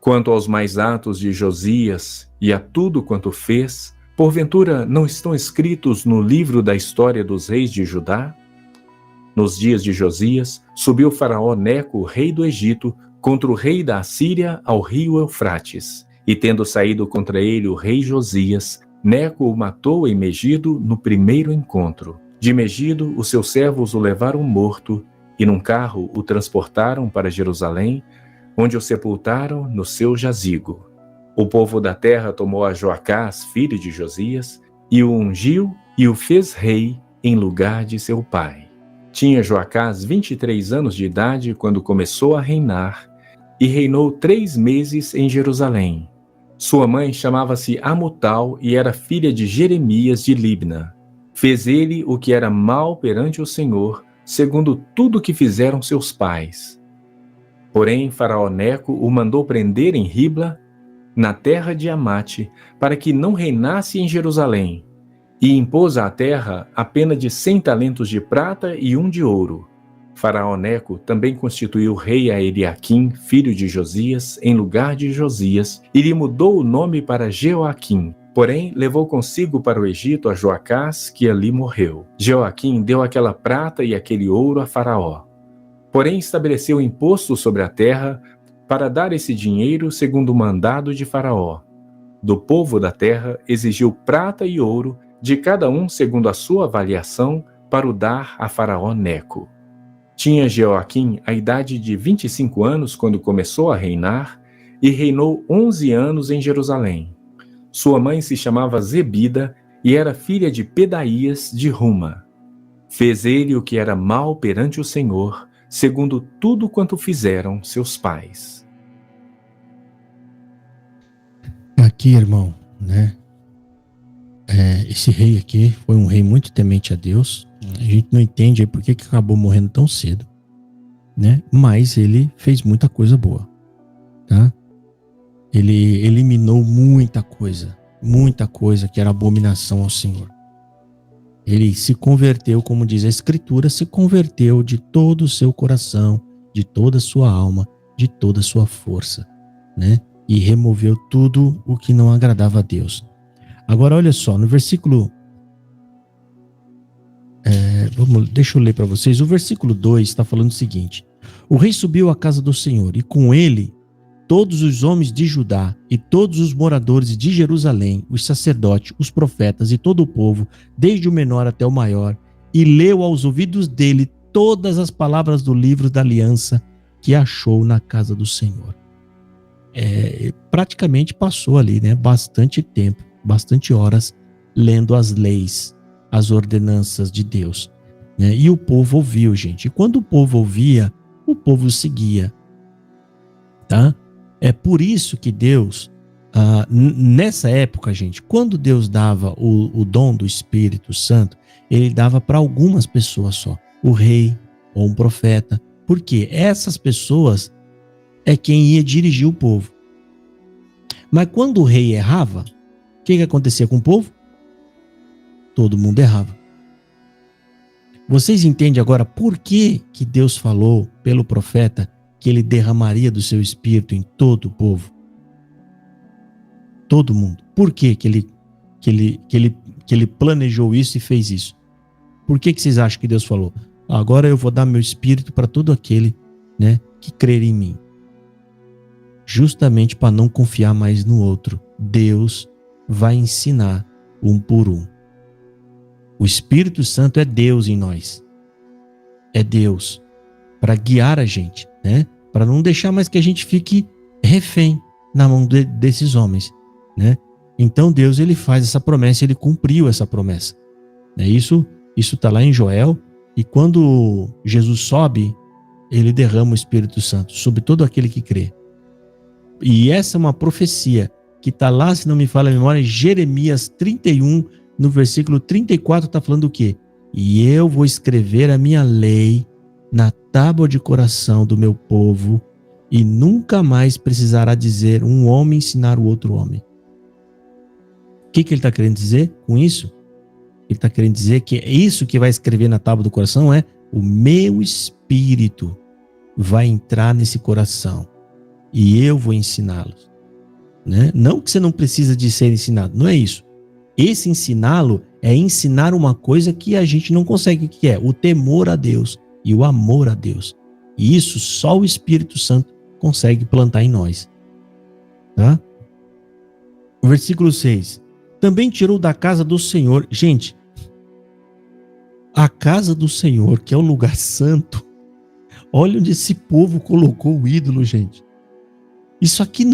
Quanto aos mais atos de Josias e a tudo quanto fez, porventura não estão escritos no livro da história dos reis de Judá? Nos dias de Josias, subiu Faraó Neco, rei do Egito, contra o rei da Assíria ao rio Eufrates, e tendo saído contra ele o rei Josias, Neco o matou em Megido no primeiro encontro. De Megido, os seus servos o levaram morto, e num carro o transportaram para Jerusalém, onde o sepultaram no seu jazigo. O povo da terra tomou a Joacás, filho de Josias, e o ungiu e o fez rei em lugar de seu pai. Tinha Joacás 23 anos de idade quando começou a reinar, e reinou 3 meses em Jerusalém. Sua mãe chamava-se Amutal e era filha de Jeremias de Libna. Fez ele o que era mal perante o Senhor, segundo tudo que fizeram seus pais. Porém, Faraó Neco o mandou prender em Ribla, na terra de Amate, para que não reinasse em Jerusalém, e impôs à terra a pena de 100 talentos de prata e 1 de ouro. Faraó Neco também constituiu rei a Eliaquim, filho de Josias, em lugar de Josias, e lhe mudou o nome para Jeoaquim. Porém, levou consigo para o Egito a Joacás, que ali morreu. Jeoaquim deu aquela prata e aquele ouro a Faraó. Porém, estabeleceu imposto sobre a terra para dar esse dinheiro segundo o mandado de Faraó. Do povo da terra exigiu prata e ouro, de cada um segundo a sua avaliação, para o dar a Faraó Neco. Tinha Jeoaquim a idade de 25 anos quando começou a reinar, e reinou 11 anos em Jerusalém. Sua mãe se chamava Zebida e era filha de Pedaías de Ruma. Fez ele o que era mal perante o Senhor, segundo tudo quanto fizeram seus pais. Aqui, irmão, né? Esse rei aqui foi um rei muito temente a Deus. A gente não entende aí por que acabou morrendo tão cedo, né? Mas ele fez muita coisa boa, tá? Ele eliminou muita coisa que era abominação ao Senhor. Ele se converteu, como diz a Escritura, se converteu de todo o seu coração, de toda a sua alma, de toda a sua força, né? E removeu tudo o que não agradava a Deus. Agora, olha só, no versículo... deixa eu ler para vocês. O versículo 2 está falando o seguinte: o rei subiu à casa do Senhor, e com ele todos os homens de Judá e todos os moradores de Jerusalém, os sacerdotes, os profetas e todo o povo, desde o menor até o maior, e leu aos ouvidos dele todas as palavras do livro da aliança que achou na casa do Senhor. Praticamente passou ali, né, bastante tempo, bastante horas, lendo as leis, as ordenanças de Deus, né? E o povo ouviu, gente. E quando o povo ouvia, o povo seguia, tá? É por isso que Deus, nessa época, gente, quando Deus dava o dom do Espírito Santo, ele dava para algumas pessoas só, o rei ou um profeta, porque essas pessoas é quem ia dirigir o povo. Mas quando o rei errava, o que acontecia com o povo? Todo mundo errava. Vocês entendem agora por que Deus falou pelo profeta que ele derramaria do seu espírito em todo o povo? Todo mundo. Por que ele planejou isso e fez isso? Por que vocês acham que Deus falou? Agora eu vou dar meu espírito para todo aquele, né, que crer em mim. Justamente para não confiar mais no outro. Deus vai ensinar um por um. O Espírito Santo é Deus em nós. É Deus para guiar a gente, né? Para não deixar mais que a gente fique refém na mão desses homens, né? Então Deus, ele faz essa promessa, ele cumpriu essa promessa. Isso está lá em Joel, e quando Jesus sobe, ele derrama o Espírito Santo sobre todo aquele que crê. E essa é uma profecia que está lá, se não me falha a memória, em Jeremias 31, no versículo 34, está falando o quê? E eu vou escrever a minha lei na tábua de coração do meu povo, e nunca mais precisará dizer um homem ensinar o outro homem. O que ele está querendo dizer com isso? Ele está querendo dizer que isso que vai escrever na tábua do coração é o meu espírito vai entrar nesse coração e eu vou ensiná-los, né? Não que você não precisa de ser ensinado, não é isso. Esse ensiná-lo é ensinar uma coisa que a gente não consegue, que é o temor a Deus e o amor a Deus. E isso só o Espírito Santo consegue plantar em nós. Tá? O versículo 6. Também tirou da casa do Senhor. Gente, a casa do Senhor, que é o lugar santo, olha onde esse povo colocou o ídolo, gente. Isso aqui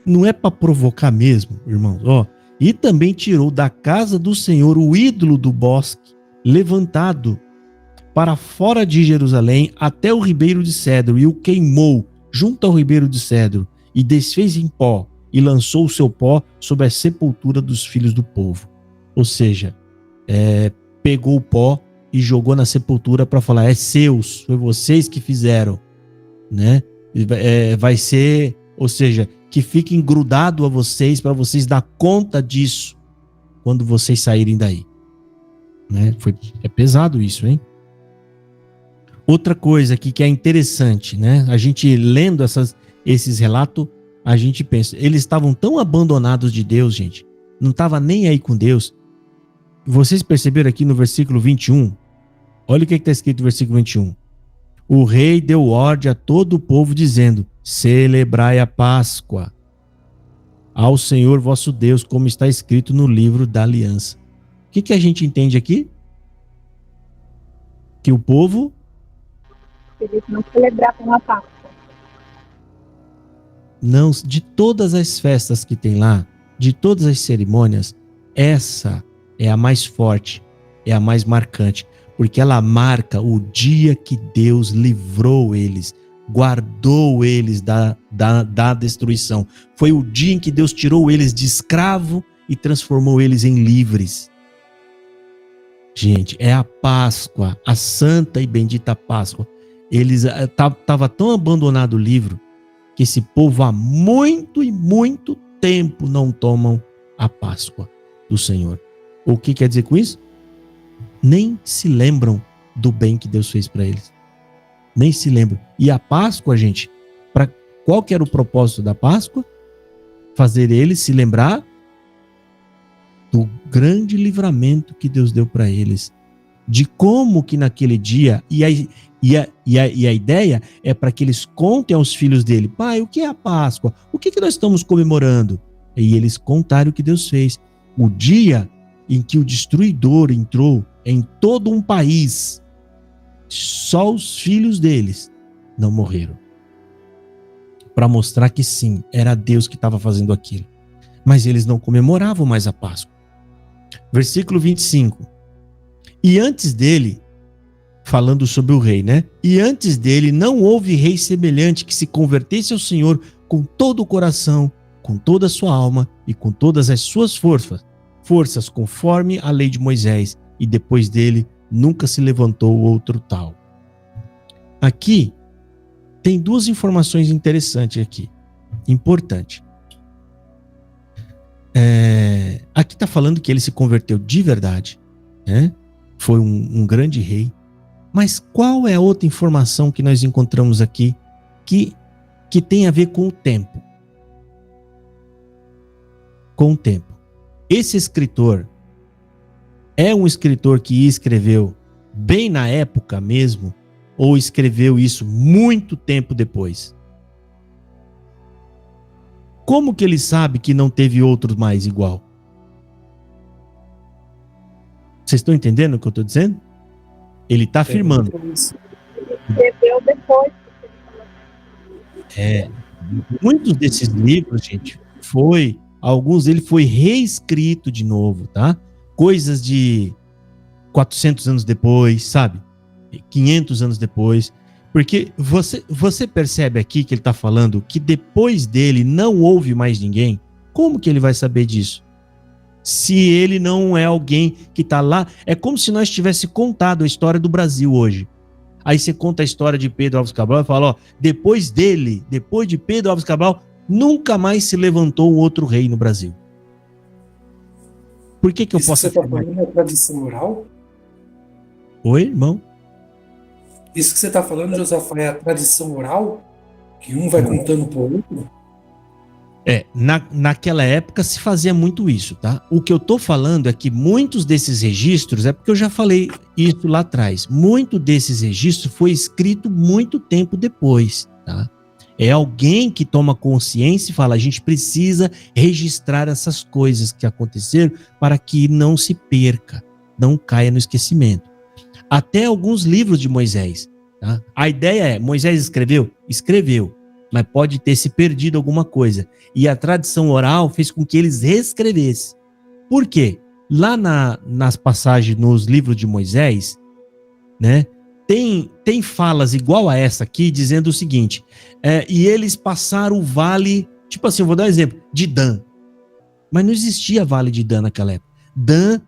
não é para provocar mesmo, irmãos. Ó, e também tirou da casa do Senhor o ídolo do bosque, levantado para fora de Jerusalém até o ribeiro de Cedro, e o queimou junto ao ribeiro de Cedro, e desfez em pó, e lançou o seu pó sobre a sepultura dos filhos do povo. Ou seja, pegou o pó e jogou na sepultura para falar, é seus, foi vocês que fizeram, né? Vai ser, ou seja, que fiquem grudado a vocês para vocês dar conta disso quando vocês saírem daí, né? É pesado isso, hein? Outra coisa aqui que é interessante, né? A gente lendo esses relatos, a gente pensa, eles estavam tão abandonados de Deus, gente, não estava nem aí com Deus. Vocês perceberam aqui no versículo 21? Olha o que está escrito no versículo 21. O rei deu ordem a todo o povo, dizendo, celebrai a Páscoa ao Senhor vosso Deus, como está escrito no livro da aliança. O que a gente entende aqui? Que o povo... Eles não celebravam a Páscoa. Não, de todas as festas que tem lá, de todas as cerimônias, essa é a mais forte, é a mais marcante, porque ela marca o dia que Deus livrou eles, guardou eles da destruição. Foi o dia em que Deus tirou eles de escravo e transformou eles em livres. Gente, é a Páscoa, a santa e bendita Páscoa. Eles estava tão abandonado o livro que esse povo há muito e muito tempo não tomam a Páscoa do Senhor. O que quer dizer com isso? Nem se lembram do bem que Deus fez para eles. Nem se lembram. E a Páscoa, gente, qual que era o propósito da Páscoa? Fazer eles se lembrar do grande livramento que Deus deu para eles. De como que naquele dia, e a ideia é para que eles contem aos filhos dele, pai, o que é a Páscoa? O que nós estamos comemorando? E eles contaram o que Deus fez. O dia em que o destruidor entrou em todo um país, só os filhos deles não morreram. Para mostrar que sim, era Deus que estava fazendo aquilo. Mas eles não comemoravam mais a Páscoa. Versículo 25. E antes dele, falando sobre o rei, né? E antes dele não houve rei semelhante que se convertesse ao Senhor com todo o coração, com toda a sua alma e com todas as suas forças conforme a lei de Moisés, e depois dele nunca se levantou outro tal. Aqui tem duas informações interessantes aqui, importante. Aqui está falando que ele se converteu de verdade, né? Foi um grande rei. Mas qual é a outra informação que nós encontramos aqui que tem a ver com o tempo? Com o tempo. Esse escritor é um escritor que escreveu bem na época mesmo, ou escreveu isso muito tempo depois? Como que ele sabe que não teve outro mais igual? Vocês estão entendendo o que eu estou dizendo? Ele está afirmando. Escreveu depois. Muitos desses livros, gente, alguns deles foi reescrito de novo, tá? Coisas de 400 anos depois, sabe? 500 anos depois. Porque você percebe aqui que ele está falando que depois dele não houve mais ninguém. Como que ele vai saber disso? Se ele não é alguém que está lá, é como se nós tivéssemos contado a história do Brasil hoje. Aí você conta a história de Pedro Álvares Cabral e fala, ó, depois de Pedro Álvares Cabral, nunca mais se levantou outro rei no Brasil. Por que eu posso... Você está falando da tradição oral? Oi, irmão? Isso que você está falando, Josafá, é a tradição oral? Que um vai contando para o outro? Naquela época se fazia muito isso, tá? O que eu tô falando é que muitos desses registros, é porque eu já falei isso lá atrás, muito desses registros foi escrito muito tempo depois, tá? É alguém que toma consciência e fala, a gente precisa registrar essas coisas que aconteceram para que não se perca, não caia no esquecimento. Até alguns livros de Moisés. Tá? A ideia é, Moisés escreveu? Escreveu, mas pode ter se perdido alguma coisa. E a tradição oral fez com que eles reescrevessem. Por quê? Lá nas passagens, nos livros de Moisés, né, tem falas igual a essa aqui, dizendo o seguinte, e eles passaram o vale, tipo assim, eu vou dar um exemplo, de Dan. Mas não existia vale de Dan naquela época. Dan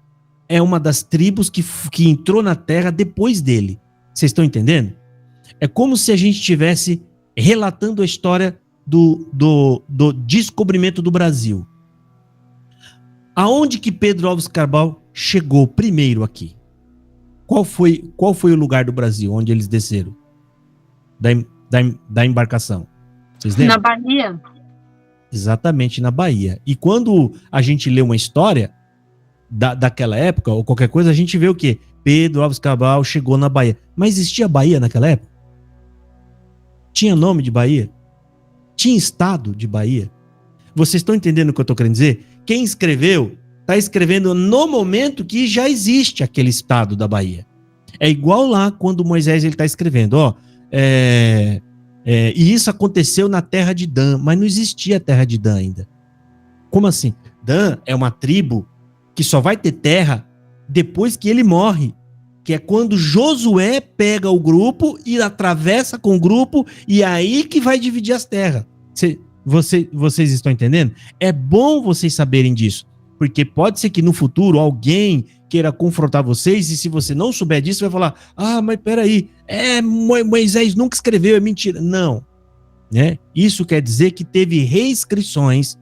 é uma das tribos que entrou na terra depois dele. Vocês estão entendendo? É como se a gente estivesse relatando a história do descobrimento do Brasil. Aonde que Pedro Álvares Cabral chegou primeiro aqui? Qual foi o lugar do Brasil onde eles desceram? Da embarcação? Vocês lembram? Na Bahia. Exatamente, na Bahia. E quando a gente lê uma história daquela época, ou qualquer coisa, a gente vê o quê? Pedro Álvares Cabral chegou na Bahia. Mas existia Bahia naquela época? Tinha nome de Bahia? Tinha estado de Bahia? Vocês estão entendendo o que eu estou querendo dizer? Quem escreveu, está escrevendo no momento que já existe aquele estado da Bahia. É igual lá quando Moisés está escrevendo, e isso aconteceu na terra de Dan, mas não existia a terra de Dan ainda. Como assim? Dan é uma tribo que só vai ter terra depois que ele morre, que é quando Josué pega o grupo e atravessa com o grupo, e aí que vai dividir as terras. Vocês estão entendendo? É bom vocês saberem disso, porque pode ser que no futuro alguém queira confrontar vocês, e se você não souber disso, vai falar, mas peraí, Moisés nunca escreveu, é mentira. Não, né? Isso quer dizer que teve reescrições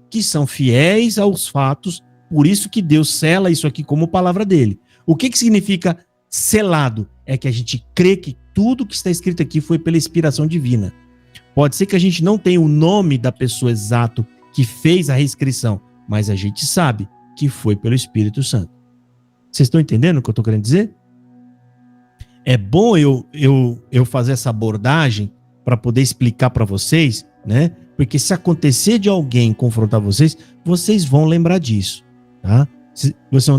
que são fiéis aos fatos, por isso que Deus sela isso aqui como palavra dele. O que significa selado? É que a gente crê que tudo que está escrito aqui foi pela inspiração divina. Pode ser que a gente não tenha o nome da pessoa exato que fez a reescrição, mas a gente sabe que foi pelo Espírito Santo. Vocês estão entendendo o que eu estou querendo dizer? É bom eu fazer essa abordagem para poder explicar para vocês, né? Porque se acontecer de alguém confrontar vocês, vocês vão lembrar disso, tá?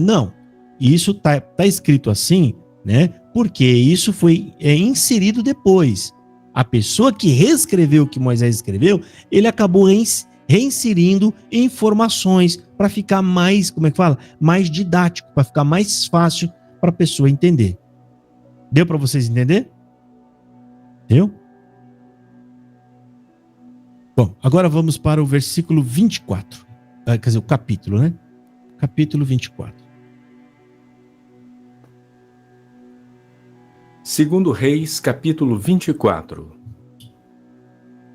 Não, isso tá escrito assim, né? Porque isso foi inserido depois. A pessoa que reescreveu o que Moisés escreveu, ele acabou reinserindo informações para ficar mais, mais didático, para ficar mais fácil para a pessoa entender. Deu para vocês entender? Deu? Bom, agora vamos para o versículo 24. Quer dizer, o capítulo, né? Capítulo 24. Segundo Reis, capítulo 24.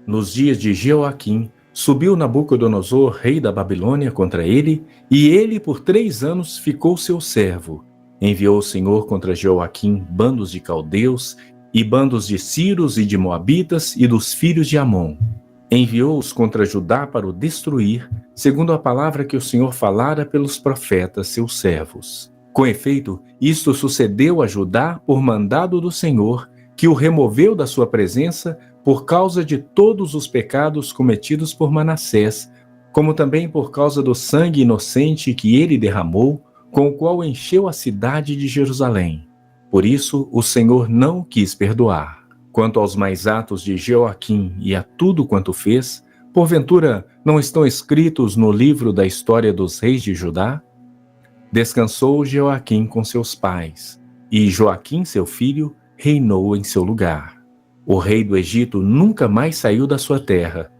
Nos dias de Jeoaquim, subiu Nabucodonosor, rei da Babilônia, contra ele, e ele por 3 anos ficou seu servo. Enviou o Senhor contra Jeoaquim bandos de caldeus, e bandos de sírios e de moabitas, e dos filhos de Amon. Enviou-os contra Judá para o destruir, segundo a palavra que o Senhor falara pelos profetas, seus servos. Com efeito, isto sucedeu a Judá por mandado do Senhor, que o removeu da sua presença por causa de todos os pecados cometidos por Manassés, como também por causa do sangue inocente que ele derramou, com o qual encheu a cidade de Jerusalém. Por isso, o Senhor não o quis perdoar. Quanto aos mais atos de Jeoaquim e a tudo quanto fez, porventura não estão escritos no livro da história dos reis de Judá? Descansou Jeoaquim com seus pais, e Joaquim, seu filho, reinou em seu lugar. O rei do Egito nunca mais saiu da sua terra,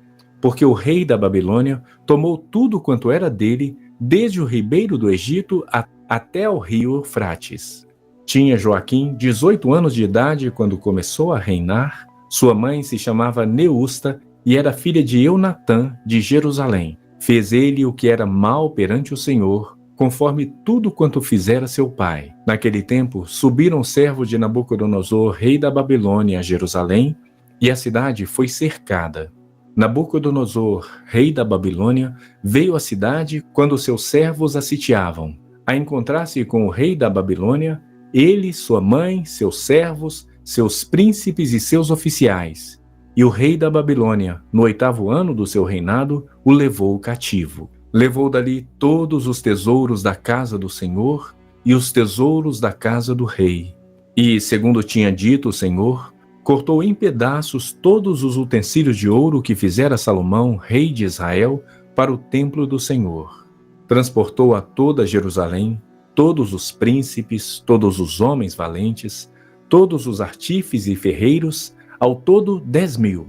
porque o rei da Babilônia tomou tudo quanto era dele, desde o ribeiro do Egito até ao rio Eufrates. Tinha Joaquim 18 anos de idade quando começou a reinar. Sua mãe se chamava Neusta e era filha de Eunatã, de Jerusalém. Fez ele o que era mal perante o Senhor, conforme tudo quanto fizera seu pai. Naquele tempo, subiram os servos de Nabucodonosor, rei da Babilônia, a Jerusalém, e a cidade foi cercada. Nabucodonosor, rei da Babilônia, veio à cidade quando seus servos a sitiavam. A encontrar-se com o rei da Babilônia, ele, sua mãe, seus servos, seus príncipes e seus oficiais. E o rei da Babilônia, no 8º ano do seu reinado, o levou cativo. Levou dali todos os tesouros da casa do Senhor e os tesouros da casa do rei. E, segundo tinha dito o Senhor, cortou em pedaços todos os utensílios de ouro que fizera Salomão, rei de Israel, para o templo do Senhor. Transportou a toda Jerusalém todos os príncipes, todos os homens valentes, todos os artífices e ferreiros, ao todo 10.000.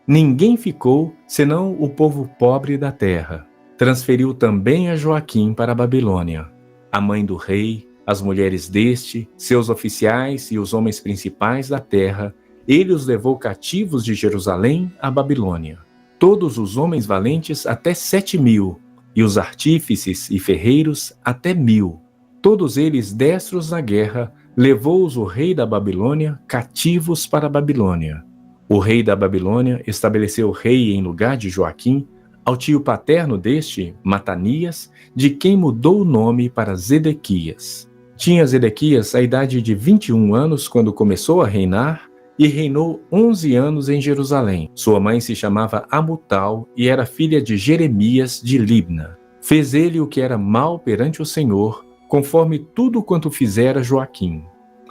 Ninguém ficou, senão o povo pobre da terra. Transferiu também a Joaquim para a Babilônia. A mãe do rei, as mulheres deste, seus oficiais e os homens principais da terra, ele os levou cativos de Jerusalém à Babilônia. Todos os homens valentes até 7.000, e os artífices e ferreiros até 1.000. Todos eles destros na guerra, levou-os o rei da Babilônia cativos para a Babilônia. O rei da Babilônia estabeleceu rei em lugar de Joaquim, ao tio paterno deste, Matanias, de quem mudou o nome para Zedequias. Tinha Zedequias a idade de 21 anos quando começou a reinar, e reinou 11 anos em Jerusalém. Sua mãe se chamava Amutal e era filha de Jeremias de Libna. Fez ele o que era mal perante o Senhor, conforme tudo quanto fizera Joaquim.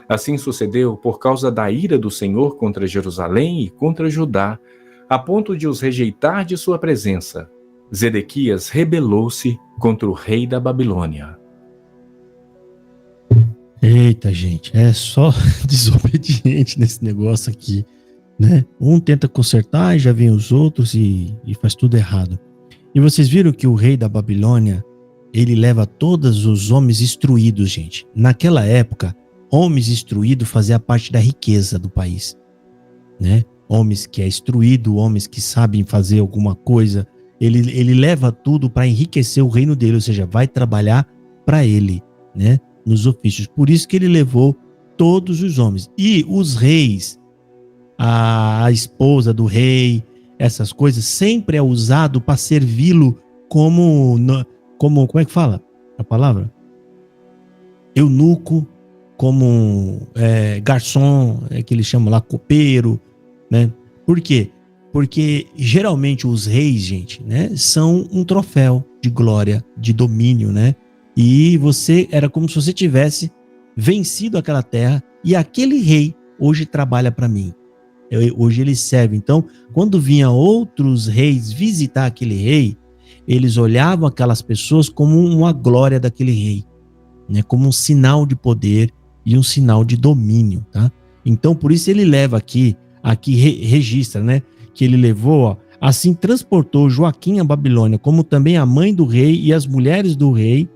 Assim sucedeu por causa da ira do Senhor contra Jerusalém e contra Judá, a ponto de os rejeitar de sua presença. Zedequias rebelou-se contra o rei da Babilônia. Eita, gente, é só desobediente nesse negócio aqui, né? Um tenta consertar e já vem os outros e faz tudo errado. E vocês viram que o rei da Babilônia, ele leva todos os homens instruídos, gente. Naquela época, homens instruídos faziam parte da riqueza do país, né? Homens que é instruído, homens que sabem fazer alguma coisa, ele leva tudo para enriquecer o reino dele, ou seja, vai trabalhar para ele, né? Nos ofícios. Por isso que ele levou todos os homens. E os reis, a esposa do rei, essas coisas, sempre é usado para servi-lo como, como é que fala a palavra? Eunuco, como garçom, que eles chamam lá, copeiro, né? Por quê? Porque geralmente os reis, gente, né, são um troféu de glória, de domínio, né? E você era como se você tivesse vencido aquela terra e aquele rei hoje trabalha para mim. Hoje ele serve. Então, quando vinha outros reis visitar aquele rei, eles olhavam aquelas pessoas como uma glória daquele rei, né? Como um sinal de poder e um sinal de domínio, tá? Então, por isso ele leva aqui registra, né? Que ele levou, ó, assim transportou Joaquim a Babilônia, como também a mãe do rei e as mulheres do rei,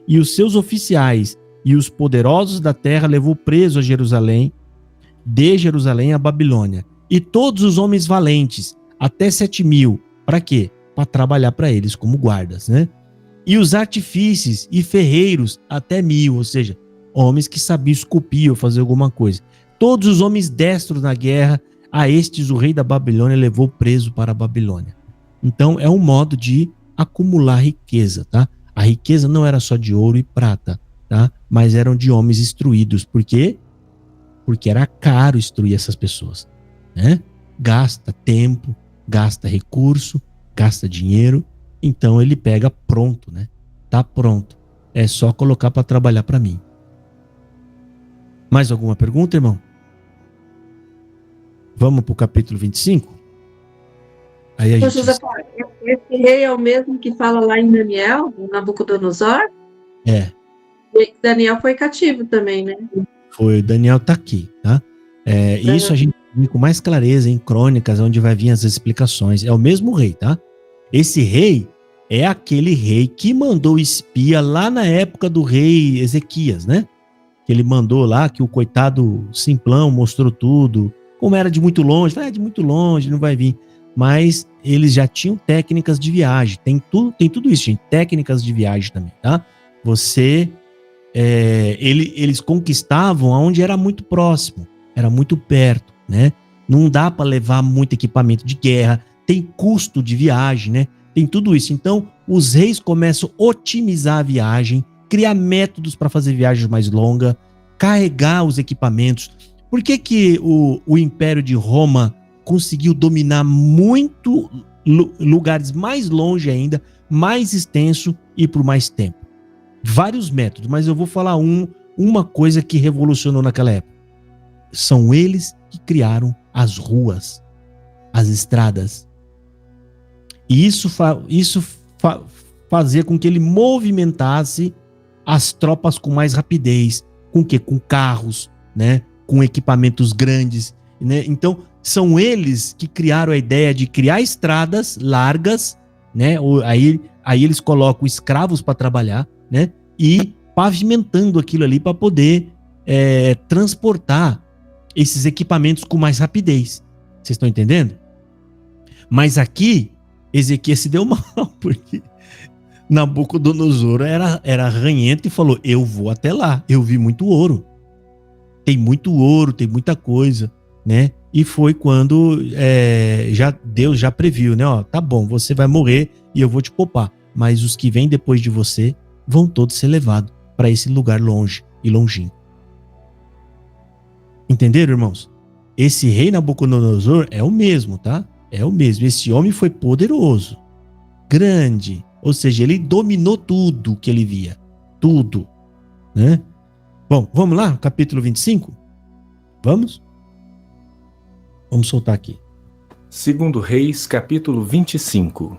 e os seus oficiais e os poderosos da terra levou preso a Jerusalém, de Jerusalém a Babilônia. E todos os homens valentes, até 7.000, para quê? Para trabalhar para eles como guardas, né? E os artífices e ferreiros, até 1.000, ou seja, homens que sabiam esculpir ou fazer alguma coisa. Todos os homens destros na guerra, a estes o rei da Babilônia levou preso para a Babilônia. Então é um modo de acumular riqueza, tá? A riqueza não era só de ouro e prata, tá? Mas eram de homens instruídos. Por quê? Porque era caro instruir essas pessoas, né? Gasta tempo, gasta recurso, gasta dinheiro. Então ele pega pronto, né? Tá pronto. É só colocar para trabalhar para mim. Mais alguma pergunta, irmão? Vamos para o capítulo 25? Aí a gente... José, esse rei é o mesmo que fala lá em Daniel, no Nabucodonosor? É. E Daniel foi cativo também, né? Foi, Daniel tá aqui, tá? Isso a gente vê com mais clareza em Crônicas, onde vai vir as explicações. É o mesmo rei, tá? Esse rei é aquele rei que mandou espia lá na época do rei Ezequias, né? Que ele mandou lá, que o coitado simplão mostrou tudo, como era de muito longe, de muito longe, não vai vir. Mas eles já tinham técnicas de viagem, tem tudo isso, gente, técnicas de viagem também, tá? Eles conquistavam aonde era muito próximo, era muito perto, né? Não dá para levar muito equipamento de guerra, tem custo de viagem, né? Tem tudo isso. Então, os reis começam a otimizar a viagem, criar métodos para fazer viagens mais longas, carregar os equipamentos. Por que o Império de Roma conseguiu dominar muito lugares mais longe ainda, mais extenso e por mais tempo. Vários métodos, mas eu vou falar uma coisa que revolucionou naquela época. São eles que criaram as ruas, as estradas. E isso fazia com que ele movimentasse as tropas com mais rapidez. Com o quê? Com carros, né? Com equipamentos grandes, né? Então, são eles que criaram a ideia de criar estradas largas, né? Aí eles colocam escravos para trabalhar, né? E pavimentando aquilo ali para poder transportar esses equipamentos com mais rapidez. Vocês estão entendendo? Mas aqui, Ezequias se deu mal, porque Nabucodonosor era ranhento e falou, eu vou até lá, eu vi muito ouro. Tem muito ouro, tem muita coisa, né? E foi quando Deus já previu, né? Ó, tá bom, você vai morrer e eu vou te poupar, mas os que vêm depois de você vão todos ser levados para esse lugar longe e longínquo. Entenderam, irmãos? Esse rei Nabucodonosor é o mesmo, tá? É o mesmo. Esse homem foi poderoso, grande, ou seja, ele dominou tudo que ele via. Tudo, né? Bom, vamos lá, capítulo 25? Vamos? Vamos soltar aqui. 2 Reis, capítulo 25.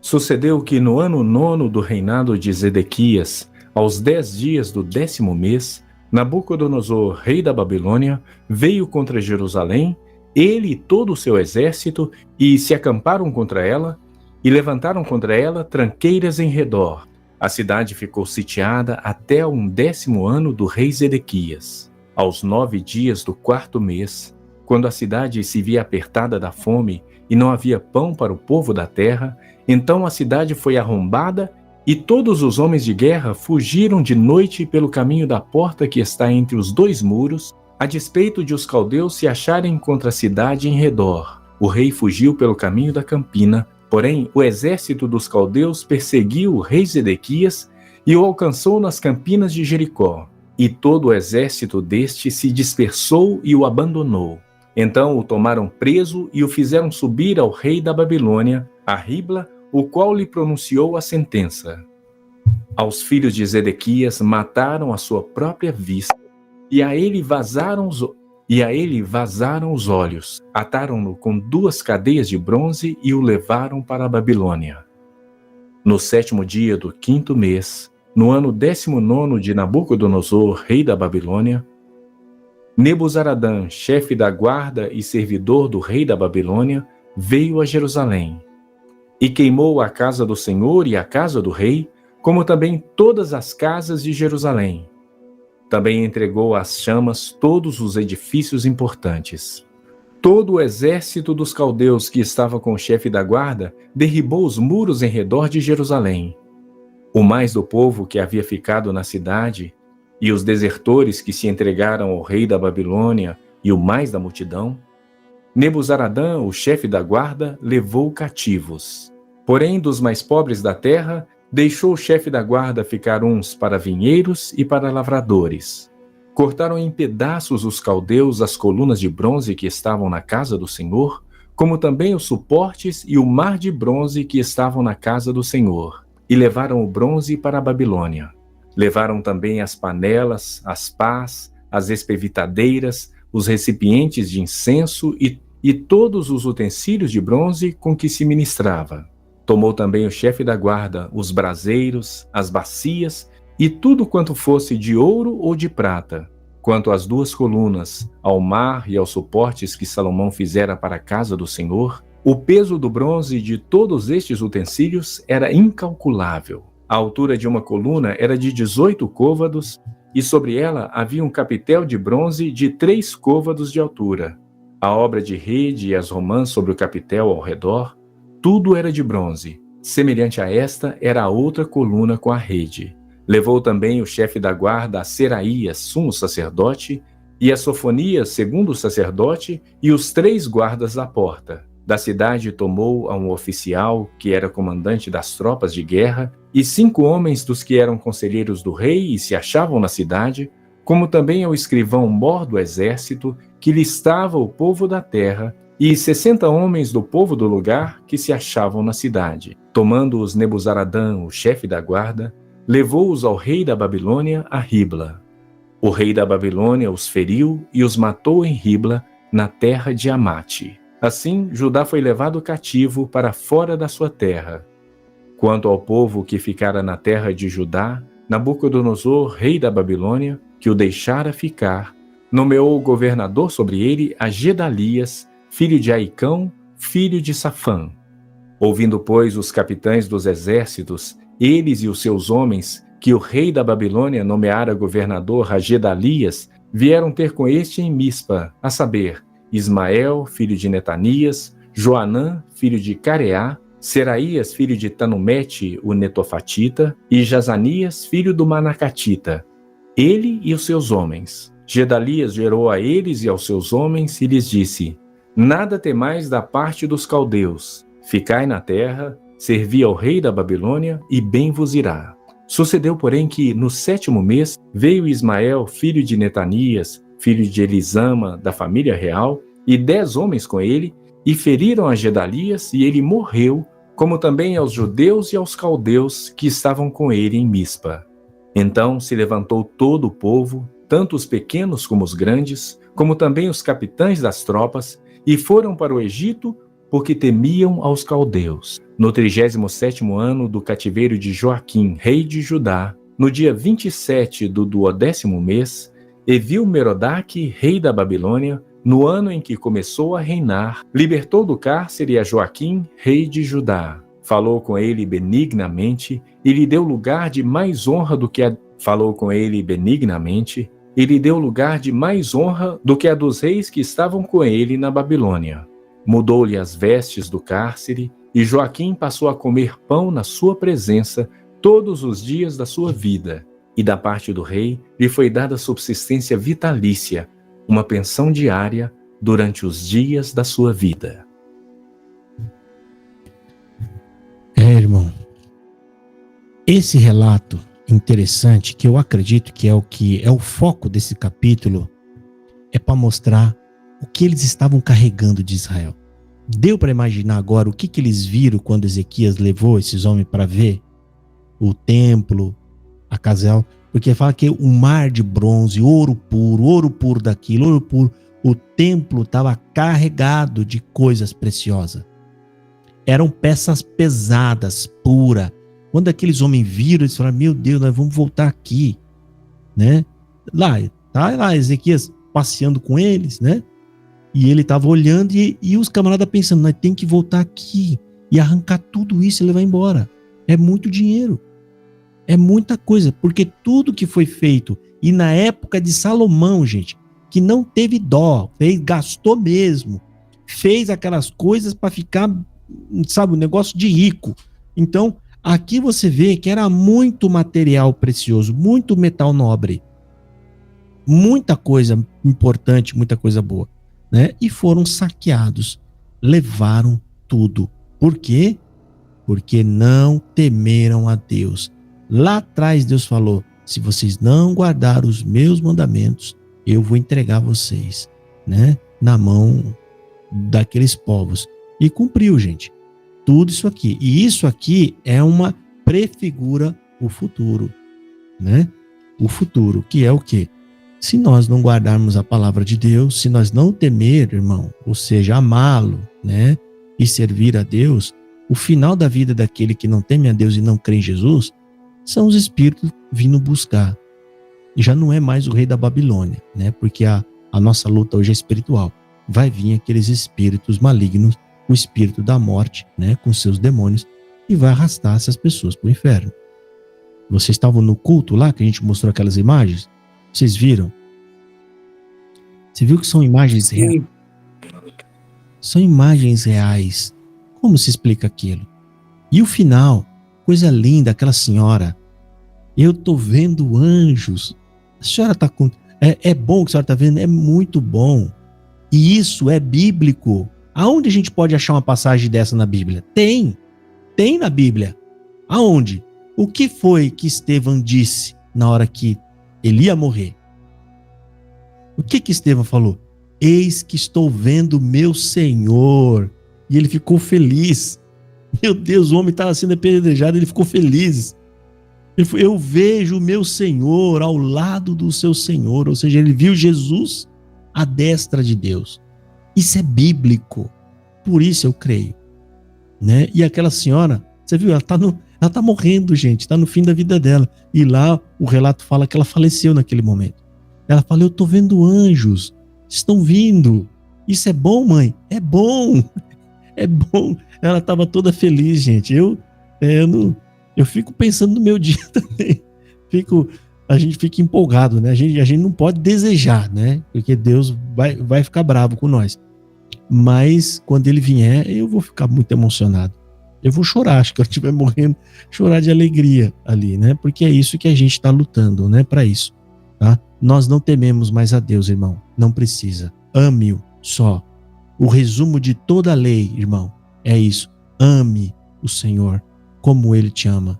Sucedeu que no ano 9 do reinado de Zedequias, aos 10 dias do 10º mês, Nabucodonosor, rei da Babilônia, veio contra Jerusalém, ele e todo o seu exército, e se acamparam contra ela, e levantaram contra ela tranqueiras em redor. A cidade ficou sitiada até o 10º ano do rei Zedequias. Aos 9 dias do 4º mês, quando a cidade se via apertada da fome e não havia pão para o povo da terra, então a cidade foi arrombada e todos os homens de guerra fugiram de noite pelo caminho da porta que está entre os 2 muros, a despeito de os caldeus se acharem contra a cidade em redor. O rei fugiu pelo caminho da campina, porém o exército dos caldeus perseguiu o rei Zedequias e o alcançou nas campinas de Jericó. E todo o exército deste se dispersou e o abandonou. Então o tomaram preso e o fizeram subir ao rei da Babilônia, a Ribla, o qual lhe pronunciou a sentença. Aos filhos de Zedequias mataram à sua própria vista, e a ele vazaram os olhos. Ataram-no com 2 cadeias de bronze e o levaram para a Babilônia. No 7º dia do 5º mês, no ano 19º de Nabucodonosor, rei da Babilônia, Nebuzaradã, chefe da guarda e servidor do rei da Babilônia, veio a Jerusalém e queimou a casa do Senhor e a casa do rei, como também todas as casas de Jerusalém. Também entregou às chamas todos os edifícios importantes. Todo o exército dos caldeus que estava com o chefe da guarda derribou os muros em redor de Jerusalém. O mais do povo que havia ficado na cidade e os desertores que se entregaram ao rei da Babilônia e o mais da multidão, Nebuzaradã, o chefe da guarda, levou cativos. Porém, dos mais pobres da terra, deixou o chefe da guarda ficar uns para vinheiros e para lavradores. Cortaram em pedaços os caldeus as colunas de bronze que estavam na casa do Senhor, como também os suportes e o mar de bronze que estavam na casa do Senhor, e levaram o bronze para a Babilônia. Levaram também as panelas, as pás, as espevitadeiras, os recipientes de incenso e todos os utensílios de bronze com que se ministrava. Tomou também o chefe da guarda os braseiros, as bacias e tudo quanto fosse de ouro ou de prata. Quanto às 2 colunas, ao mar e aos suportes que Salomão fizera para a casa do Senhor, o peso do bronze de todos estes utensílios era incalculável. A altura de uma coluna era de 18 côvados e sobre ela havia um capitel de bronze de 3 côvados de altura. A obra de rede e as romãs sobre o capitel ao redor, tudo era de bronze. Semelhante a esta era a outra coluna com a rede. Levou também o chefe da guarda a Seraías, sumo sacerdote, e a Sofonias, segundo sacerdote, e os 3 guardas da porta. Da cidade tomou a um oficial, que era comandante das tropas de guerra, e 5 homens dos que eram conselheiros do rei e se achavam na cidade, como também ao escrivão-mor do exército, que listava o povo da terra, e 60 homens do povo do lugar que se achavam na cidade. Tomando-os Nebuzaradã, o chefe da guarda, levou-os ao rei da Babilônia a Ribla. O rei da Babilônia os feriu e os matou em Ribla, na terra de Amate. Assim, Judá foi levado cativo para fora da sua terra. Quanto ao povo que ficara na terra de Judá, Nabucodonosor, rei da Babilônia, que o deixara ficar, nomeou governador sobre ele a Gedalias, filho de Aicão, filho de Safã. Ouvindo, pois, os capitães dos exércitos, eles e os seus homens, que o rei da Babilônia nomeara governador a Gedalias, vieram ter com este em Mispa, a saber, Ismael, filho de Netanias, Joanã, filho de Careá, Seraías, filho de Tanumete, o Netofatita, e Jazanias, filho do Manacatita, ele e os seus homens. Gedalias gerou a eles e aos seus homens e lhes disse: Nada temais da parte dos caldeus. Ficai na terra, servi ao rei da Babilônia, e bem vos irá. Sucedeu, porém, que no 7º mês veio Ismael, filho de Netanias, filho de Elisama, da família real, e 10 homens com ele, e feriram a Gedalias, e ele morreu, como também aos judeus e aos caldeus que estavam com ele em Mispa. Então se levantou todo o povo, tanto os pequenos como os grandes, como também os capitães das tropas, e foram para o Egito, porque temiam aos caldeus. No 37º ano do cativeiro de Joaquim, rei de Judá, no dia 27 do 12º mês, Evil-Merodach, rei da Babilônia, no ano em que começou a reinar, libertou do cárcere a Joaquim, rei de Judá. Falou com ele benignamente e lhe deu lugar de mais honra do que a... dos reis que estavam com ele na Babilônia. Mudou-lhe as vestes do cárcere, e Joaquim passou a comer pão na sua presença todos os dias da sua vida. E da parte do rei lhe foi dada subsistência vitalícia, uma pensão diária durante os dias da sua vida. Irmão, esse relato interessante, que eu acredito que é o foco desse capítulo, é para mostrar o que eles estavam carregando de Israel. Deu para imaginar agora o que eles viram quando Ezequias levou esses homens para ver o templo, a casal? Porque fala que o mar de bronze, ouro puro daquilo, ouro puro, o templo estava carregado de coisas preciosas. Eram peças pesadas, puras. Quando aqueles homens viram, eles falaram: meu Deus, nós vamos voltar aqui, né? Lá Ezequias passeando com eles, né? E ele estava olhando e os camaradas pensando: nós temos que voltar aqui e arrancar tudo isso e levar embora. É muito dinheiro. É muita coisa, porque tudo que foi feito, e na época de Salomão, gente, que não teve dó, gastou mesmo, fez aquelas coisas para ficar, sabe, um negócio de rico. Então, aqui você vê que era muito material precioso, muito metal nobre, muita coisa importante, muita coisa boa, né? E foram saqueados, levaram tudo. Por quê? Porque não temeram a Deus. Lá atrás Deus falou: se vocês não guardarem os meus mandamentos, eu vou entregar vocês, né, na mão daqueles povos. E cumpriu, gente, tudo isso aqui. E isso aqui é uma prefigura o futuro, né? O futuro, que é o quê? Se nós não guardarmos a palavra de Deus, se nós não temer, irmão, ou seja, amá-lo, né, e servir a Deus, o final da vida daquele que não teme a Deus e não crê em Jesus são os espíritos vindo buscar. E já não é mais o rei da Babilônia, né? Porque a nossa luta hoje é espiritual. Vai vir aqueles espíritos malignos, o espírito da morte, né, com seus demônios, e vai arrastar essas pessoas para o inferno. Vocês estavam no culto lá, que a gente mostrou aquelas imagens? Vocês viram? Você viu que são imagens reais? São imagens reais. Como se explica aquilo? E o final, coisa linda, aquela senhora: eu tô vendo anjos. A senhora tá com... É bom que a senhora tá vendo? É muito bom. E isso é bíblico. Aonde a gente pode achar uma passagem dessa na Bíblia? Tem na Bíblia. Aonde? O que foi que Estevão disse na hora que ele ia morrer? O que Estevão falou? Eis que estou vendo meu Senhor. E ele ficou feliz. Meu Deus, o homem estava sendo apedrejado, ele ficou feliz. Ele falou, eu vejo o meu Senhor ao lado do seu Senhor. Ou seja, ele viu Jesus à destra de Deus. Isso é bíblico. Por isso eu creio. Né? E aquela senhora, você viu, ela tá morrendo, gente. Está no fim da vida dela. E lá o relato fala que ela faleceu naquele momento. Ela fala, eu estou vendo anjos. Estão vindo. Isso é bom, mãe? É bom. É bom. Ela estava toda feliz, gente. Eu fico pensando no meu dia também. A gente fica empolgado, né? A gente não pode desejar, né? Porque Deus vai ficar bravo com nós. Mas quando ele vier, eu vou ficar muito emocionado. Eu vou chorar, acho que eu estiver morrendo, chorar de alegria ali, né? Porque é isso que a gente está lutando, né? Para isso, tá? Nós não tememos mais a Deus, irmão. Não precisa. Ame-o só. O resumo de toda a lei, irmão, é isso. Ame o Senhor como Ele te ama.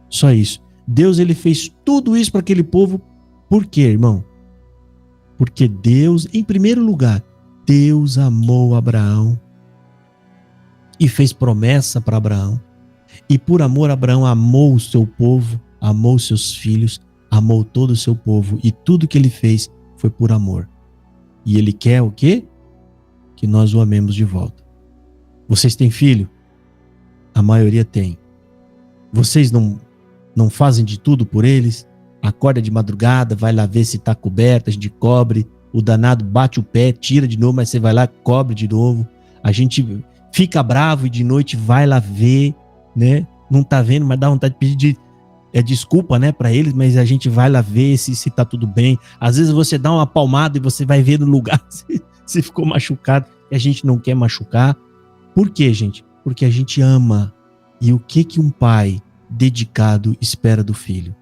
Só isso. Deus, Ele fez tudo isso para aquele povo. Por quê, irmão? Porque Deus, em primeiro lugar, Deus amou Abraão e fez promessa para Abraão. E por amor, Abraão amou o seu povo, amou os seus filhos, amou todo o seu povo. E tudo que ele fez foi por amor. E ele quer o quê? Que nós o amemos de volta. Vocês têm filho? A maioria tem. Vocês não fazem de tudo por eles? Acorda de madrugada, vai lá ver se está coberta, a gente cobre. O danado bate o pé, tira de novo, mas você vai lá, cobre de novo. A gente fica bravo e de noite vai lá ver, né? Não tá vendo, mas dá vontade de pedir desculpa, né, para eles, mas a gente vai lá ver se tá tudo bem. Às vezes você dá uma palmada e você vai ver no lugar se ficou machucado, e a gente não quer machucar. Por quê, gente? Porque a gente ama. E o que um pai dedicado espera do filho?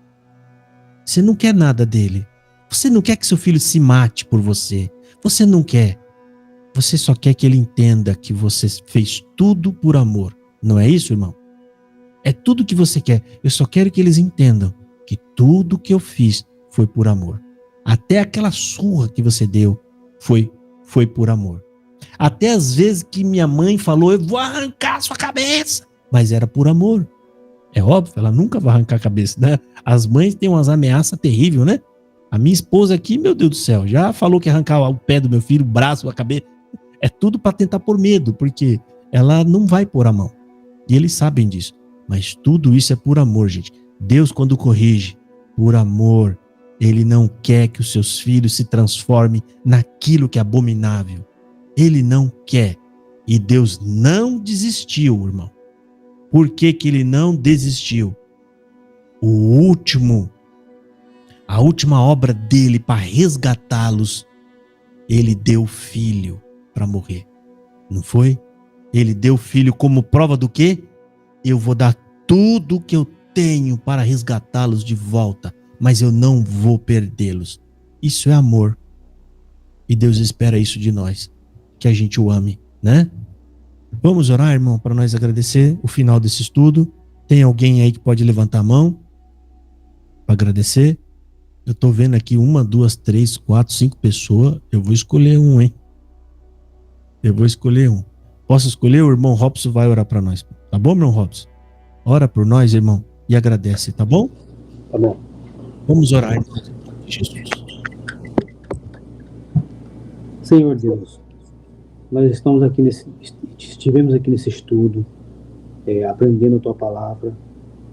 Você não quer nada dele. Você não quer que seu filho se mate por você. Você não quer. Você só quer que ele entenda que você fez tudo por amor. Não é isso, irmão? É tudo que você quer. Eu só quero que eles entendam que tudo que eu fiz foi por amor. Até aquela surra que você deu foi por amor. Até as vezes que minha mãe falou, eu vou arrancar a sua cabeça. Mas era por amor. É óbvio, ela nunca vai arrancar a cabeça, né? As mães têm umas ameaças terríveis, né? A minha esposa aqui, meu Deus do céu, já falou que ia arrancar o pé do meu filho, o braço, a cabeça. É tudo para tentar pôr medo, porque ela não vai pôr a mão. E eles sabem disso. Mas tudo isso é por amor, gente. Deus, quando corrige, por amor, Ele não quer que os seus filhos se transformem naquilo que é abominável. Ele não quer. E Deus não desistiu, irmão. Por que Ele não desistiu? A última obra dele para resgatá-los, Ele deu o filho para morrer. Não foi? Ele deu o filho como prova do quê? Eu vou dar tudo o que eu tenho para resgatá-los de volta, mas eu não vou perdê-los. Isso é amor. E Deus espera isso de nós, que a gente o ame, né? Vamos orar, irmão, para nós agradecer o final desse estudo. Tem alguém aí que pode levantar a mão para agradecer? Eu tô vendo aqui 1, 2, 3, 4, 5 pessoas. Eu vou escolher um, hein? Eu vou escolher um. Posso escolher? O irmão Robson vai orar para nós. Tá bom, irmão Robson? Ora por nós, irmão, e agradece, tá bom? Tá bom. Vamos orar, irmão, Jesus. Senhor Deus, nós estivemos aqui nesse estudo, aprendendo a Tua Palavra,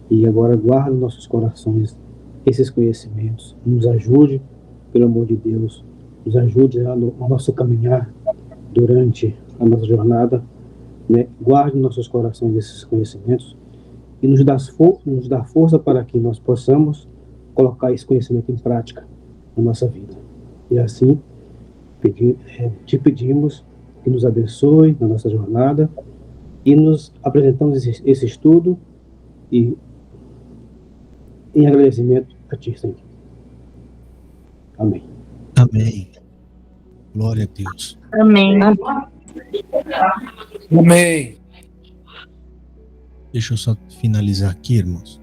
e agora guarda em nossos corações esses conhecimentos. Nos ajude, pelo amor de Deus, nos ajude no nosso caminhar durante a nossa jornada, né? Guarde em nossos corações esses conhecimentos e nos dá força para que nós possamos colocar esse conhecimento em prática na nossa vida. E assim, te pedimos que nos abençoe na nossa jornada e nos apresentamos esse estudo e em agradecimento a Ti, Senhor. Amém. Amém. Glória a Deus. Amém. Amém. Deixa eu só finalizar aqui, irmãos.